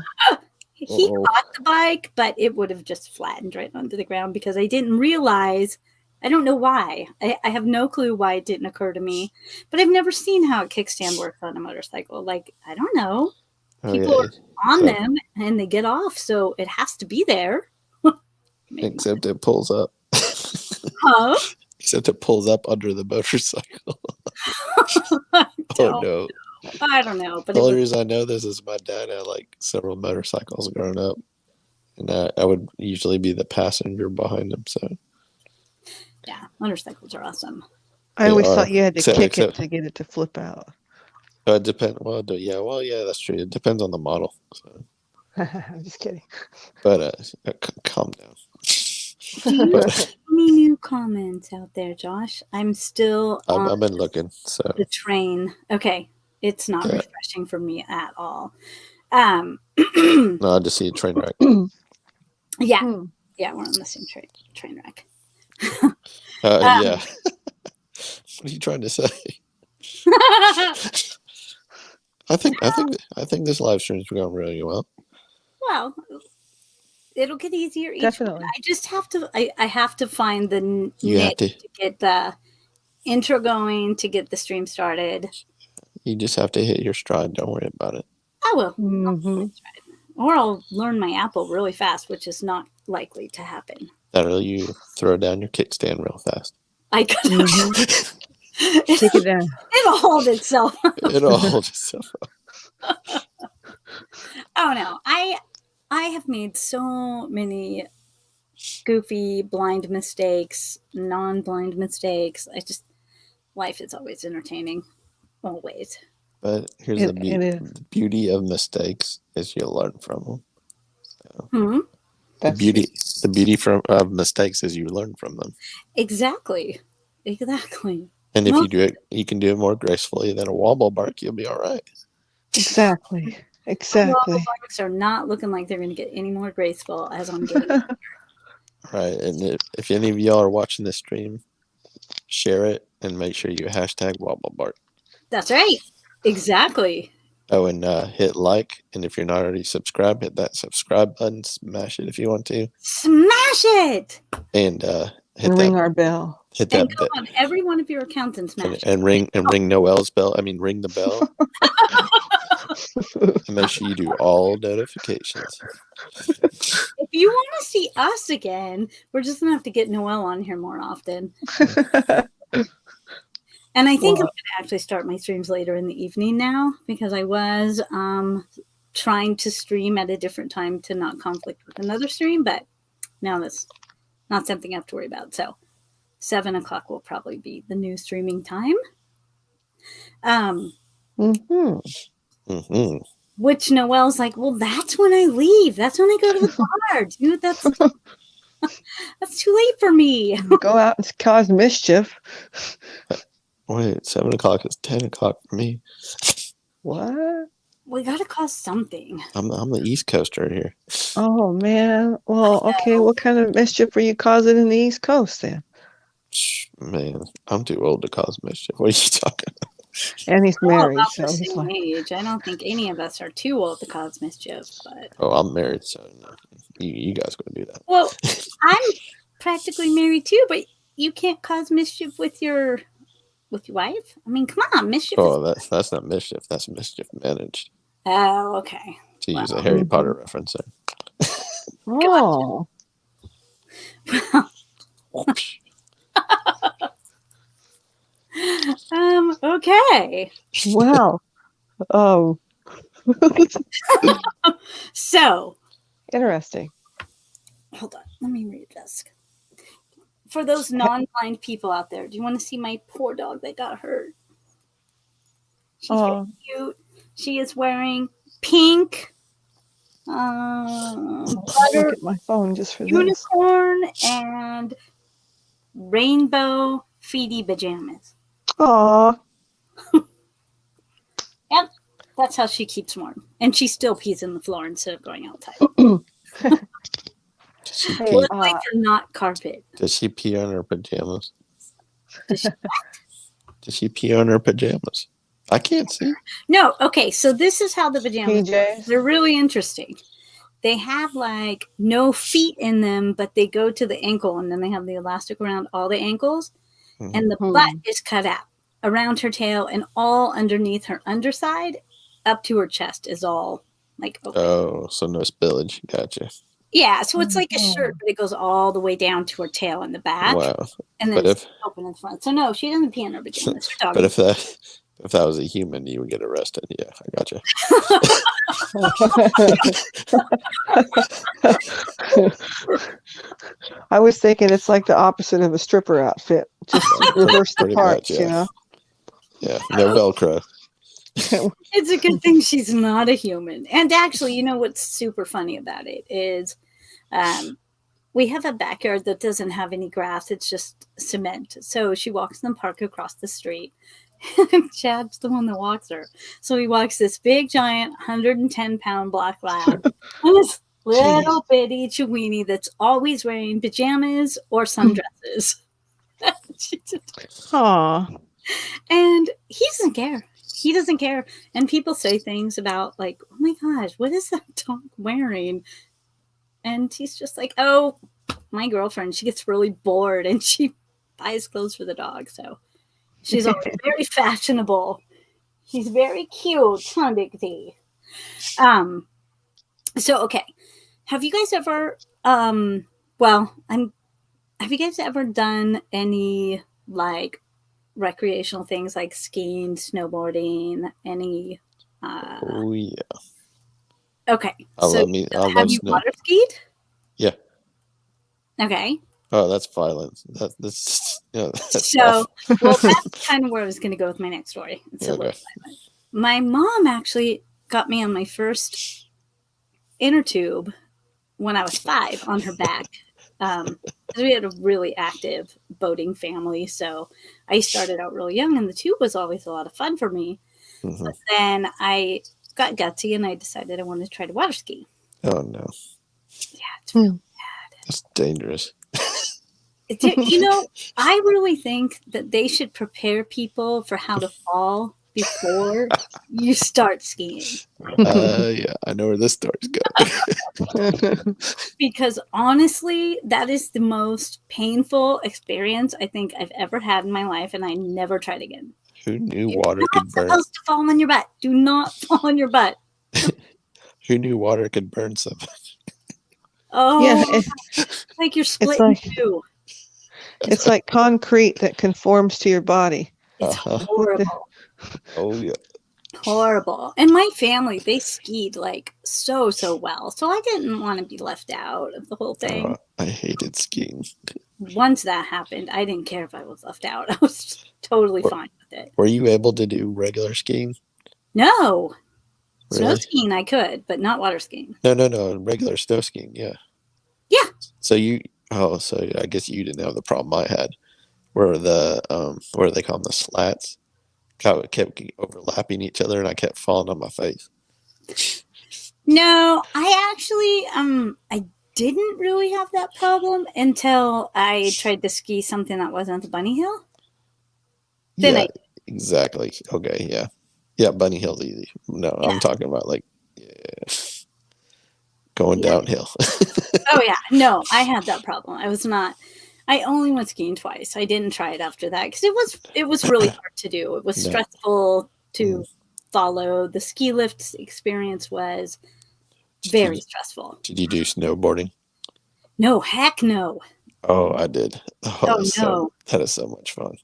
He caught the bike, but it would have just flattened right onto the ground because I didn't realize. I don't know why. I have no clue why it didn't occur to me, but I've never seen how a kickstand works on a motorcycle. Like, I don't know. People are on them and they get off, so it has to be there. Except it pulls up. Huh? Except it pulls up under the motorcycle. Oh no. I don't know, but The it only was, reason I know this is my dad had like several motorcycles growing up, and I would usually be the passenger behind him. So yeah, motorcycles are awesome. I they always are. thought you had to kick it Except to get it to flip out. it depends. Well, yeah, that's true. It depends on the model. So. I'm just kidding. But calm down. Do you But see any new comments out there, Josh? I'm still on I've been looking. So the train. Okay, it's not Yeah. refreshing for me at all. no, I just see a train wreck. Yeah, Hmm. yeah, we're on the same train wreck. Yeah. What are you trying to say? I think this live stream's going really well. Well, it'll get easier each Definitely. week. I just have to. I have to find the You have niche to. to get the intro going, to get the stream started. You just have to hit your stride. Don't worry about it. I will. Hmm. Or I'll learn my Apple really fast, which is not likely to happen. That'll you throw down your kickstand real fast. I could. Take it down. It'll hold itself. It'll hold itself up. Oh no, I have made so many goofy blind mistakes, non-blind mistakes. Life is always entertaining, always. But here's It the beauty of mistakes is you learn from them. So Hmm? That's the beauty of mistakes is you learn from them. Exactly. And if Well- you do it, you can do it more gracefully than a wobble bark. You'll be all right. exactly. Wobble barks are not looking like they're going to get any more graceful as I'm getting. Right. And if any of y'all are watching this stream, share it and make sure you hashtag wobble bark. That's right. Exactly. Oh, and hit like. And if you're not already subscribed, hit that subscribe button. Smash it if you want to. Smash it. And hit And that ring our bell. hit that And go bell. on every one of your accounts and smash it. And ring Noel's bell. I mean, ring the bell. And make sure you do all notifications. If you want to see us again, we're just going to have to get Noelle on here more often. And I think I'm going to actually start my streams later in the evening now, because I was trying to stream at a different time to not conflict with another stream, but now that's not something I have to worry about. So 7 o'clock will probably be the new streaming time. Which Noelle's like, well, that's when I leave. That's when I go to the bar. Dude, that's too late for me. Go out and cause mischief. Wait, 7 o'clock is 10 o'clock for me. What? We got to cause something. I'm the East Coaster here. Oh man. Well, okay. What kind of mischief are you causing in the East Coast then? Man, I'm too old to cause mischief. What are you talking about? And he's We're all married, about so the he's same like, age. I don't think any of us are too old to cause mischief. But Oh, I'm married, so no. You guys go do that. well, I'm practically married too, but you can't cause mischief with your wife. I mean, come on, mischief. Oh, that's not mischief. That's mischief managed. Oh, okay. To use a Harry Potter reference there. oh, Okay. wow. Oh, So, interesting. hold on. Let me read this. For those non-blind people out there, do you want to see my poor dog that got hurt? She's very cute. She is wearing pink I'll look butter at my phone just for this. unicorn and rainbow feety pajamas. Aw, Yep, that's how she keeps warm. And she still pees in the floor instead of going outside. Does she Hey, pee, Luckily, they're not carpet. does she pee on her pajamas? Does she- Does she pee on her pajamas? I can't see. No, okay, so this is how the pajamas work. PJs. They're really interesting. They have like no feet in them, but they go to the ankle, and then they have the elastic around all the ankles, and the butt is cut out around her tail, and all underneath her underside up to her chest is all like open. Oh, so no spillage. Gotcha. Yeah, so it's like a shirt, but it goes all the way down to her tail in the back, Wow. and then But it's open in front. So no, she doesn't pee in her pajamas. Her dog But if If that was a human, you would get arrested. Yeah, I gotcha. I was thinking it's like the opposite of a stripper outfit. Just reverse the Pretty parts, much, you yeah. know? Yeah, no Velcro. It's a good thing she's not a human. And actually, you know what's super funny about it is we have a backyard that doesn't have any grass. It's just cement. So she walks in the park across the street. And Chad's the one that walks her. So he walks this big, giant, 110-pound black lab and this little bitty Chiweenie that's always wearing pajamas or sundresses. Aw. And he doesn't care. He doesn't care. And people say things about, like, oh my gosh, what is that dog wearing? And he's just like, oh, my girlfriend, she gets really bored and she buys clothes for the dog. So she's always very fashionable. She's very cute, huh, Big D? So, okay. Have you guys ever, have you guys ever done any, like, recreational things like skiing, snowboarding, any? Oh yeah. Okay. I love have you snow. water skied? Yeah. Okay. Oh, that's violence. That's So, awful. well, that's kind of where I was going to go with my next story. It's a little violent. My mom actually got me on my first inner tube when I was 5 on her back. We had a really active boating family, so I started out really young, and the tube was always a lot of fun for me. Mhm. But then I got gutsy, and I decided I wanted to try to water ski. Oh no, Yeah, it's really bad. that's dangerous. You know, I really think that they should prepare people for how to fall before you start skiing. Yeah, I know where this story's going. Because honestly, that is the most painful experience I think I've ever had in my life, and I never tried again. Who knew You're water not could burn? supposed to fall on your butt. Do not fall on your butt. Who knew water could burn something? Oh, Yeah, it's like you're split in like- two. it's like concrete that conforms to your body. It's horrible. Oh yeah. Horrible. And my family, they skied like so well. So I didn't want to be left out of the whole thing. I hated skiing. Once that happened, I didn't care if I was left out. I was totally fine with it. Were you able to do regular skiing? No. Snow Really? skiing I could, but not water skiing. No. Regular snow skiing, yeah. Yeah. So I guess you didn't have the problem I had, where the what do they call them, the slats, kept overlapping each other, and I kept falling on my face. No, I actually I didn't really have that problem until I tried to ski something that wasn't the bunny hill. Then Yeah, exactly. Okay, yeah. Yeah, bunny hill's easy. No, Yeah. I'm talking about going downhill. Oh yeah, no, I had that problem. I only went skiing twice. I didn't try it after that because it was really hard to do. It was No. stressful to follow. The ski lift experience was very stressful. Did you do snowboarding? No, heck no. Oh, I did. Oh, no. That is so much fun.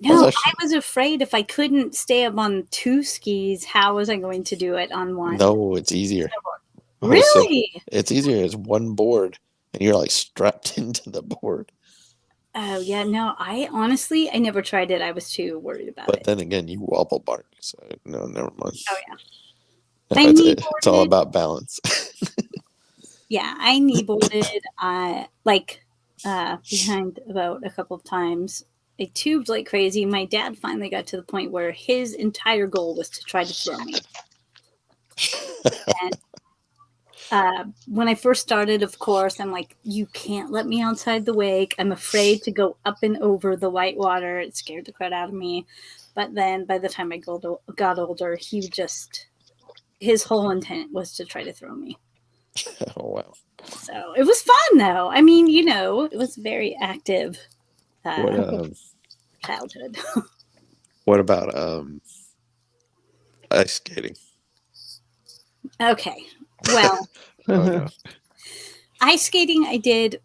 No, actually- I was afraid if I couldn't stay up on 2 skis, how was I going to do it on one? No, it's easier. Oh, Really? it's easier. It's one board, and you're like strapped into the board. Oh yeah, no. I never tried it. I was too worried about But it. then again, you wobble bark, so no, never mind. Oh yeah. No, I it's all kneeboarded. about balance. Yeah, I kneeboarded behind a boat a couple of times. I tubed like crazy. My dad finally got to the point where his entire goal was to try to throw me. And when I first started, of course, I'm like, you can't let me outside the wake. I'm afraid to go up and over the white water. It scared the crap out of me. But then by the time I got older, his whole intent was to try to throw me. Oh wow. So it was fun, though. I mean, it was very active childhood. What about ice skating? Okay. Well, Oh, no. ice skating I did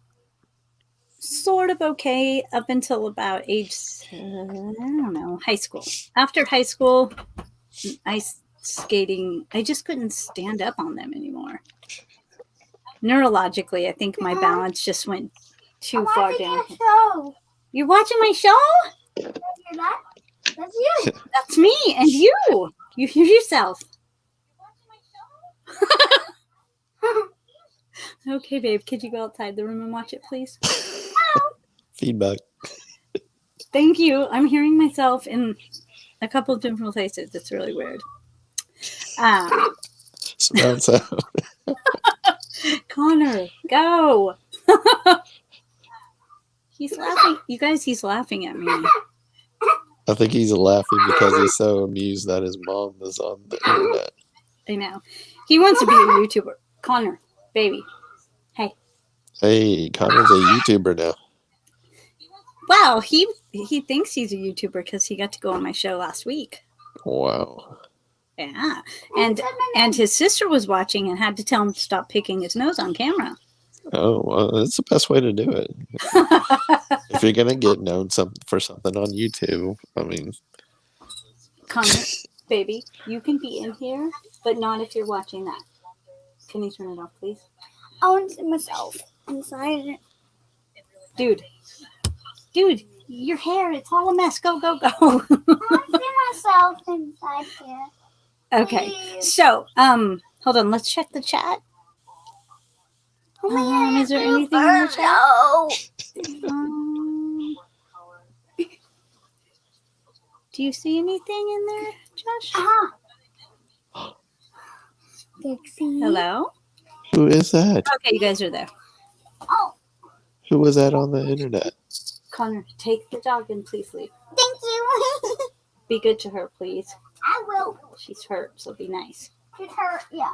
sort of okay up until about age, I don't know, high school. After high school, ice skating, I just couldn't stand up on them anymore. Neurologically, I think my balance just went too I'm far watching down. your show. You're watching my show? Hear that? That's you. That's me and you. You hear yourself. Okay, babe, could you go outside the room and watch it, please? Feedback. Thank you. I'm hearing myself in a couple of different places. It's really weird. Surround sound. Connor, go. He's laughing. You guys, he's laughing at me. I think he's laughing because he's so amused that his mom is on the internet. I know. He wants to be a YouTuber. Connor, baby. Hey. Hey, Connor's a YouTuber now. Wow, he thinks he's a YouTuber because he got to go on my show last week. Wow. Yeah. And his sister was watching and had to tell him to stop picking his nose on camera. Oh, well, that's the best way to do it. If you're going to get known for something on YouTube, I mean... Connor, baby, you can be in here, but not if you're watching that. Can you turn it off, please? I want to see myself inside it. Dude, your hair, it's all a mess. Go, go, go. I want to see myself inside here. Okay, so, hold on, let's check the chat. Is there anything in the chat? Do you see anything in there, Josh? Dixie. Hello? Who is that? Okay, you guys are there. Oh, Who was that on the internet? Connor, take the dog and please leave. thank you. Be good to her, please. I will. She's hurt, so be nice. She's hurt. Yeah.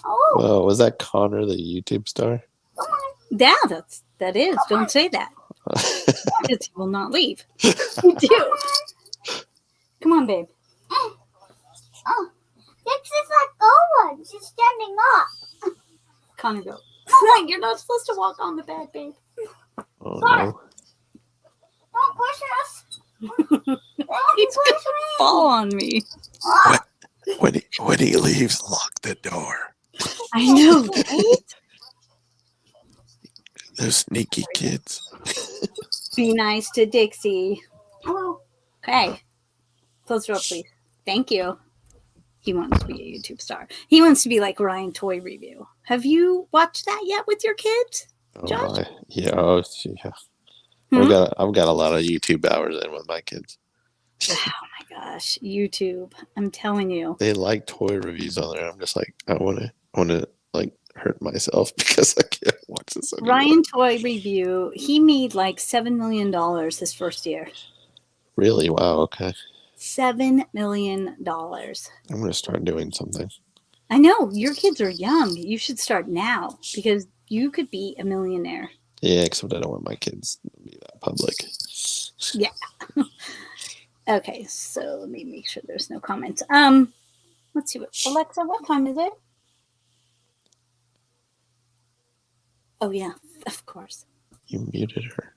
Oh, Oh, was that Connor, the YouTube star? come on. Yeah, that is. Don't say that. Because he will not leave. Dude. Come on, babe. Oh, Dixie's not going. She's standing up. Connor, go. You're not supposed to walk on the bed, babe. Oh, no. Don't push us. He's going to fall on me. When he leaves, lock the door. I know, right? Those sneaky kids. Be nice to Dixie. Oh, Okay. Close the door, please. Thank you. He wants to be a YouTube star. He wants to be like Ryan Toy Review. Have you watched that yet with your kids? Josh? Yeah. Yeah. Hmm? I've got a lot of YouTube hours in with my kids. Oh my gosh, YouTube! I'm telling you. They like toy reviews on there. I'm just like, I want to like hurt myself because I can't watch this anymore. Ryan Toy Review. He made like $7 million his first year. Really? Wow. Okay. $7 million. I'm gonna start doing something. I know your kids are young. You should start now because you could be a millionaire. Yeah, except I don't want my kids to be that public. Yeah. Okay, so let me make sure there's no comments. Let's see. Alexa, what time is it? Oh yeah, of course. You muted her.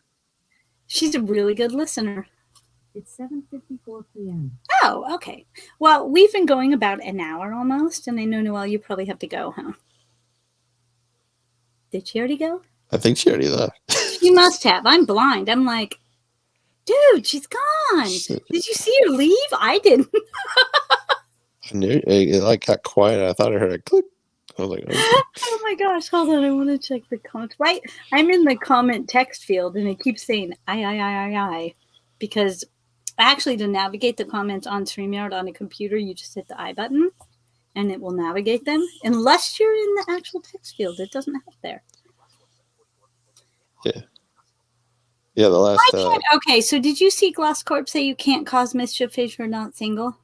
She's a really good listener. It's 7:54 p.m. Oh, okay. Well, we've been going about an hour almost, and I know, Noelle, you probably have to go, huh? Did she already go? I think she already left. She must have. I'm blind. I'm like, dude, she's gone. Did you see her leave? I didn't. I knew it like got quiet. I thought I heard a click. I was like, okay. Oh my gosh, hold on. I want to check the comments. Right? I'm in the comment text field, and it keeps saying, I. Because actually, to navigate the comments on StreamYard on a computer, you just hit the I button, and it will navigate them. Unless you're in the actual text field, it doesn't have there. Yeah, the last. Okay, so did you see Glasscorp say you can't cause mischief if you're not single?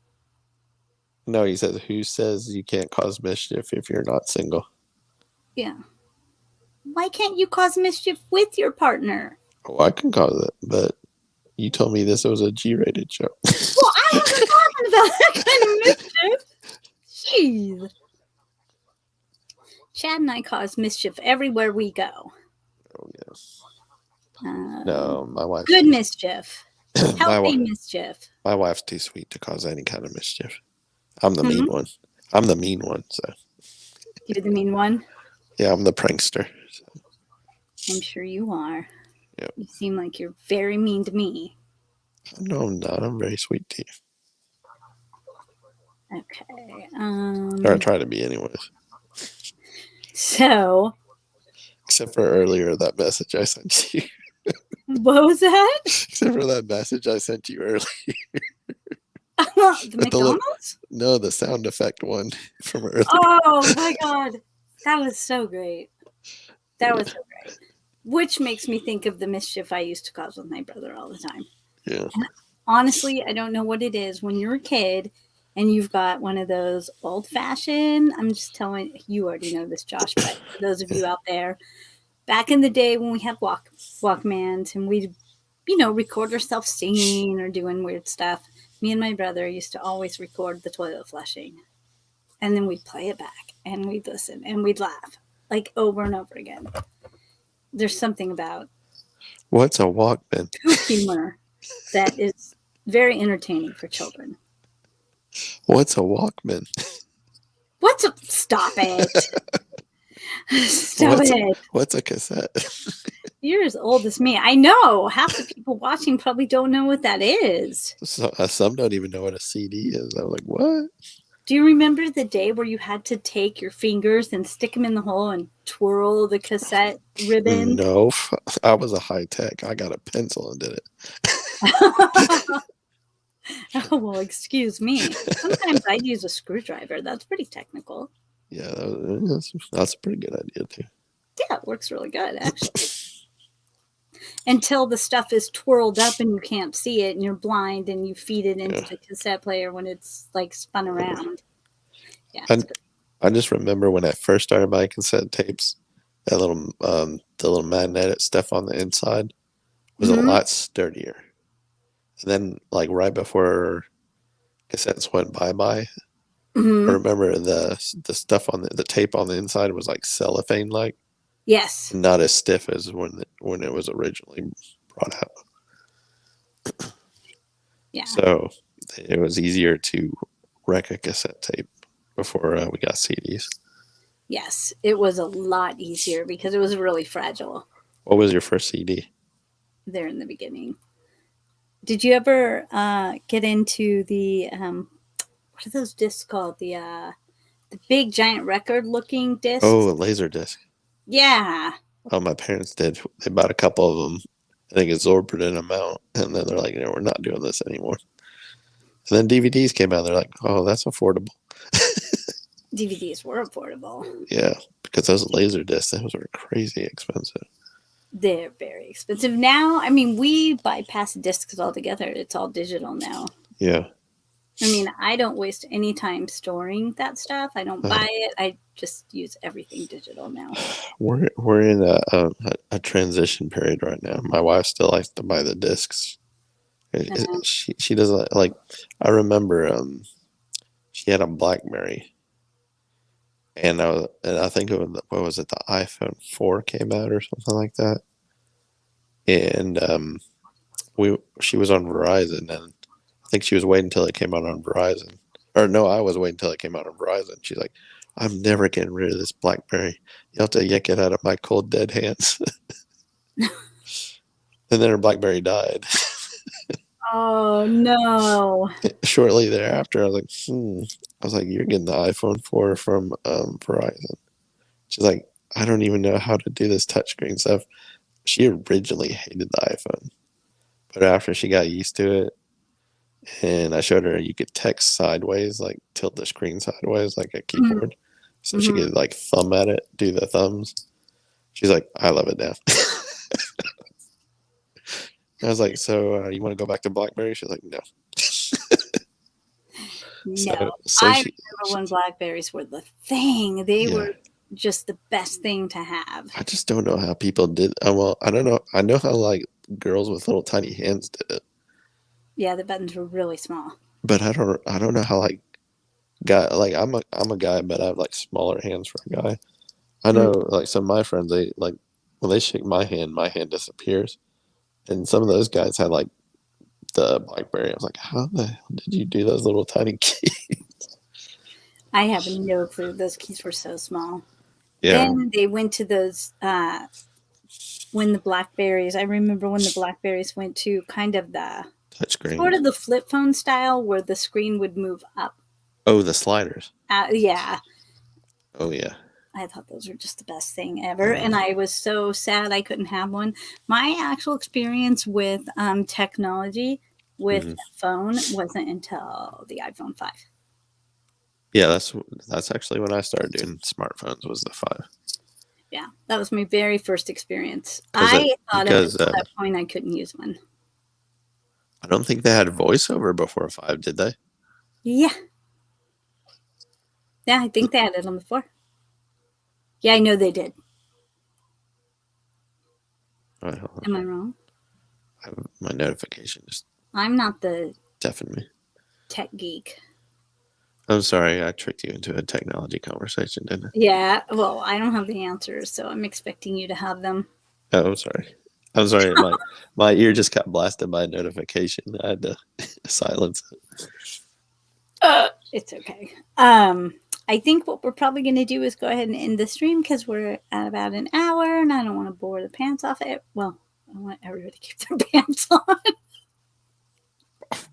No, he says, who says you can't cause mischief if you're not single? Yeah. Why can't you cause mischief with your partner? Oh, I can cause it, but you told me this was a G-rated show. Well, I wasn't talking about that kind of mischief. Jeez. Chad and I cause mischief everywhere we go. Oh, yes. No, my wife. Good mischief. my Healthy wife. mischief. My wife's too sweet to cause any kind of mischief. I'm the Hmm? mean one. I'm the mean one. So You're the mean one. yeah, I'm the prankster. So, I'm sure you are. Yep. You seem like you're very mean to me. no, I'm not. I'm very sweet to you. Okay. Or I try to be, anyways. So, Except for earlier, that message I sent you. what was that? Except for that message I sent you earlier. The With the McDonald's? No, the sound effect one from earlier. Oh my god. That was so great. That was so great. Which makes me think of the mischief I used to cause with my brother all the time. Yeah. And honestly, I don't know what it is when you're a kid and you've got one of those old fashioned, I'm just telling you already know this, Josh, but for those of you out there, back in the day when we had Walkmans and we'd, record ourselves singing or doing weird stuff, me and my brother used to always record the toilet flushing. And then we'd play it back and we'd listen and we'd laugh like over and over again. There's something about What's a Walkman? poop humor that is very entertaining for children. What's a Walkman? Stop it. Stop it. What's a cassette? You're as old as me. I know. Half the people watching probably don't know what that is. Some don't even know what a CD is. I'm like, what? Do you remember the day where you had to take your fingers and stick them in the hole and twirl the cassette ribbon? No, I was a high tech. I got a pencil and did it. Oh, well, excuse me. Sometimes I'd use a screwdriver. That's pretty technical. Yeah, that's a pretty good idea, too. Yeah, it works really good, actually. Until the stuff is twirled up and you can't see it and you're blind and you feed it into the cassette player when it's like spun around. Yeah. I just remember when I first started buying cassette tapes, that little the little magnetic stuff on the inside was a lot sturdier. And then, like right before cassettes went bye-bye, I remember the stuff on the tape on the inside was like cellophane like. Yes. Not as stiff as when it was originally brought out. Yeah. So it was easier to wreck a cassette tape before we got CDs. Yes, it was a lot easier because it was really fragile. What was your first CD? There in the beginning. Did you ever get into the what are those discs called? The big giant record looking discs? Oh, a laser disc. Yeah. Oh, my parents did. They bought a couple of them. I think exorbitant amount, and then they're like, "No, we're not doing this anymore." And then DVDs came out. They're like, "Oh, that's affordable." DVDs were affordable. Yeah, because those laser discs, those were crazy expensive. They're very expensive now. I mean, we bypass discs altogether. It's all digital now. Yeah. I mean, I don't waste any time storing that stuff. I don't buy it. I just use everything digital now. We're in a transition period right now. My wife still likes to buy the discs. She doesn't like. I remember she had a BlackBerry, and I think it was, what was it, the iPhone 4 came out or something like that, and she was on Verizon, and I think she was waiting until it came out on Verizon. Or no, I was waiting until it came out on Verizon. She's like, I'm never getting rid of this BlackBerry. You have to yank it out of my cold, dead hands. And then her BlackBerry died. Oh, no. Shortly thereafter, I was like, you're getting the iPhone 4 from Verizon. She's like, I don't even know how to do this touchscreen stuff. She originally hated the iPhone. But after she got used to it, and I showed her you could text sideways, like tilt the screen sideways like a keyboard. So she could like thumb at it, do the thumbs. She's like, I love it now. I was like, so you want to go back to BlackBerry? She's like, no. No. I remember when BlackBerries were the thing. They were just the best thing to have. I just don't know how people did. Well, I don't know. I know how like girls with little tiny hands did it. Yeah, the buttons were really small. But I don't know how like I'm a guy, but I have like smaller hands for a guy. I know like some of my friends, they like when they shake my hand disappears. And some of those guys had like the BlackBerry. I was like, how the hell did you do those little tiny keys? I have no clue. Those keys were so small. Yeah. Then they went to those when the Blackberries. I remember when the Blackberries went to kind of the Touchscreen. sort of the flip phone style where the screen would move up. Oh, the sliders. Yeah. Oh, yeah. I thought those were just the best thing ever. And I was so sad I couldn't have one. My actual experience with technology with a phone wasn't until the iPhone 5. Yeah, that's actually when I started doing smartphones was the 5. Yeah, that was my very first experience. Because I thought up until that point I couldn't use one. I don't think they had voiceover before 5, did they? Yeah. Yeah, I think they had it on before. Yeah, I know they did. All right, hold on. Am I wrong? My notification just I'm not the deafened me. tech geek. I'm sorry, I tricked you into a technology conversation, didn't I? Yeah, well, I don't have the answers, so I'm expecting you to have them. Oh, I'm sorry. I'm sorry. My ear just got blasted by a notification. I had to silence it. It's okay. I think what we're probably going to do is go ahead and end the stream because we're at about an hour, and I don't want to bore the pants off it. Well, I want everybody to keep their pants on.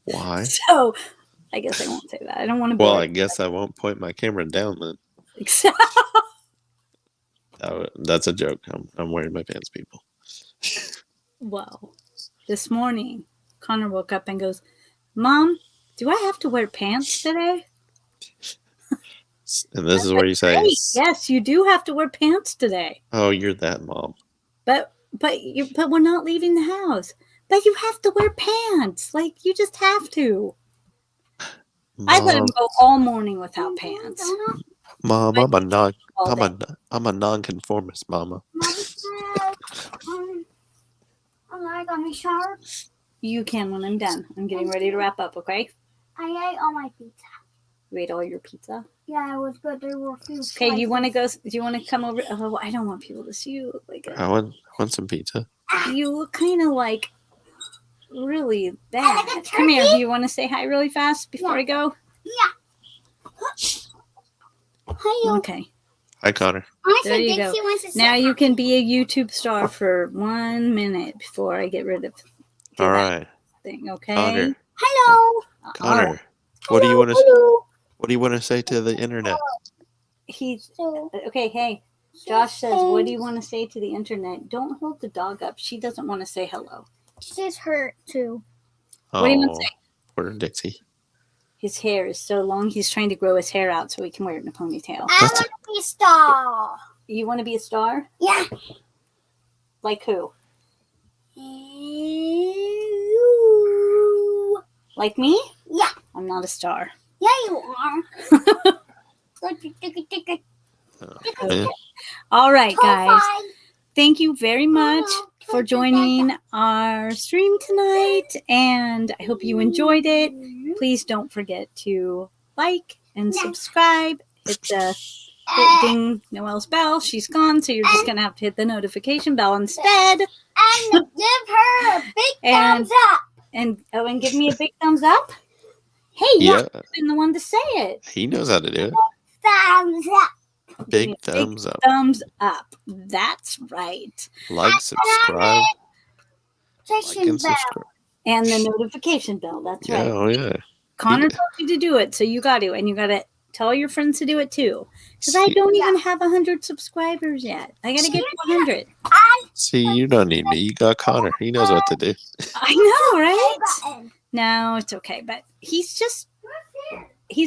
Why? So I guess I won't say that. I don't want to bore. Well, I guess I won't point my camera down then. That's a joke. I'm wearing my pants, people. Well, this morning, Connor woke up and goes, "Mom, do I have to wear pants today?" And this is where you say, "Yes, you do have to wear pants today." "Oh, you're that mom." But we're not leaving the house. But you have to wear pants. Like, you just have to. Mom, I let him go all morning without pants. Mom, I'm a nonconformist, Mama. I got my sharp. You can when I'm done. I'm getting ready to wrap up, okay? I ate all my pizza. You ate all your pizza? Yeah, it was good. There were a few. Okay, you want to go? Do you want to come over? Oh, I don't want people to see you look like I want some pizza. You look kind of like really bad. Come here. Do you want to say hi really fast before I go? Yeah. Hi. Okay. Hi, Connor. There you go. Now you can be a YouTube star for 1 minute before I get rid of. All right. Thing, okay. Connor. Hello. Connor. What do you want to? What do you want to say to the internet? He's okay. Hey, Josh says, "What do you want to say to the internet?" Don't hold the dog up. She doesn't want to say hello. She's hurt too. Oh, what do you want to say? Poor Dixie. His hair is so long. He's trying to grow his hair out so he can wear it in a ponytail. I want to be a star. You want to be a star? Yeah. Like who? You. Like me? Yeah. I'm not a star. Yeah, you are. All right, guys. Thank you very much for joining our stream tonight, and I hope you enjoyed it. Please don't forget to like and subscribe. Hit the ding Noelle's bell. She's gone, so you're just going to have to hit the notification bell instead. And give her a big thumbs up. And give me a big thumbs up. Hey, yeah. I've been the one to say it. He knows how to do it. Thumbs up. Big thumbs up. Thumbs up. That's right. Like, subscribe. Like and subscribe. And the notification bell. That's right. Oh, yeah. Connor told you to do it, so you got to. And you got to tell your friends to do it, too. Because I don't even have 100 subscribers yet. I got to get to 100. See, you don't need me. You got Connor. He knows what to do. I know, right? No, it's okay. But he's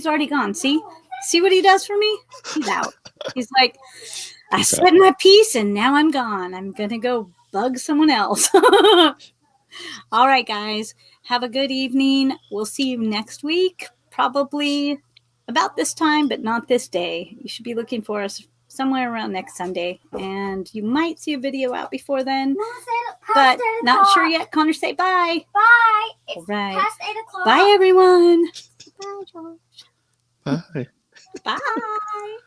already gone. See what he does for me? He's out. He's like, I said my piece and now I'm gone. I'm going to go bug someone else. All right, guys. Have a good evening. We'll see you next week. Probably about this time, but not this day. You should be looking for us somewhere around next Sunday. And you might see a video out before then. But not sure yet. Connor, say bye. Bye. All right. Past 8 o'clock. Bye, everyone. Bye, George. Bye. Bye.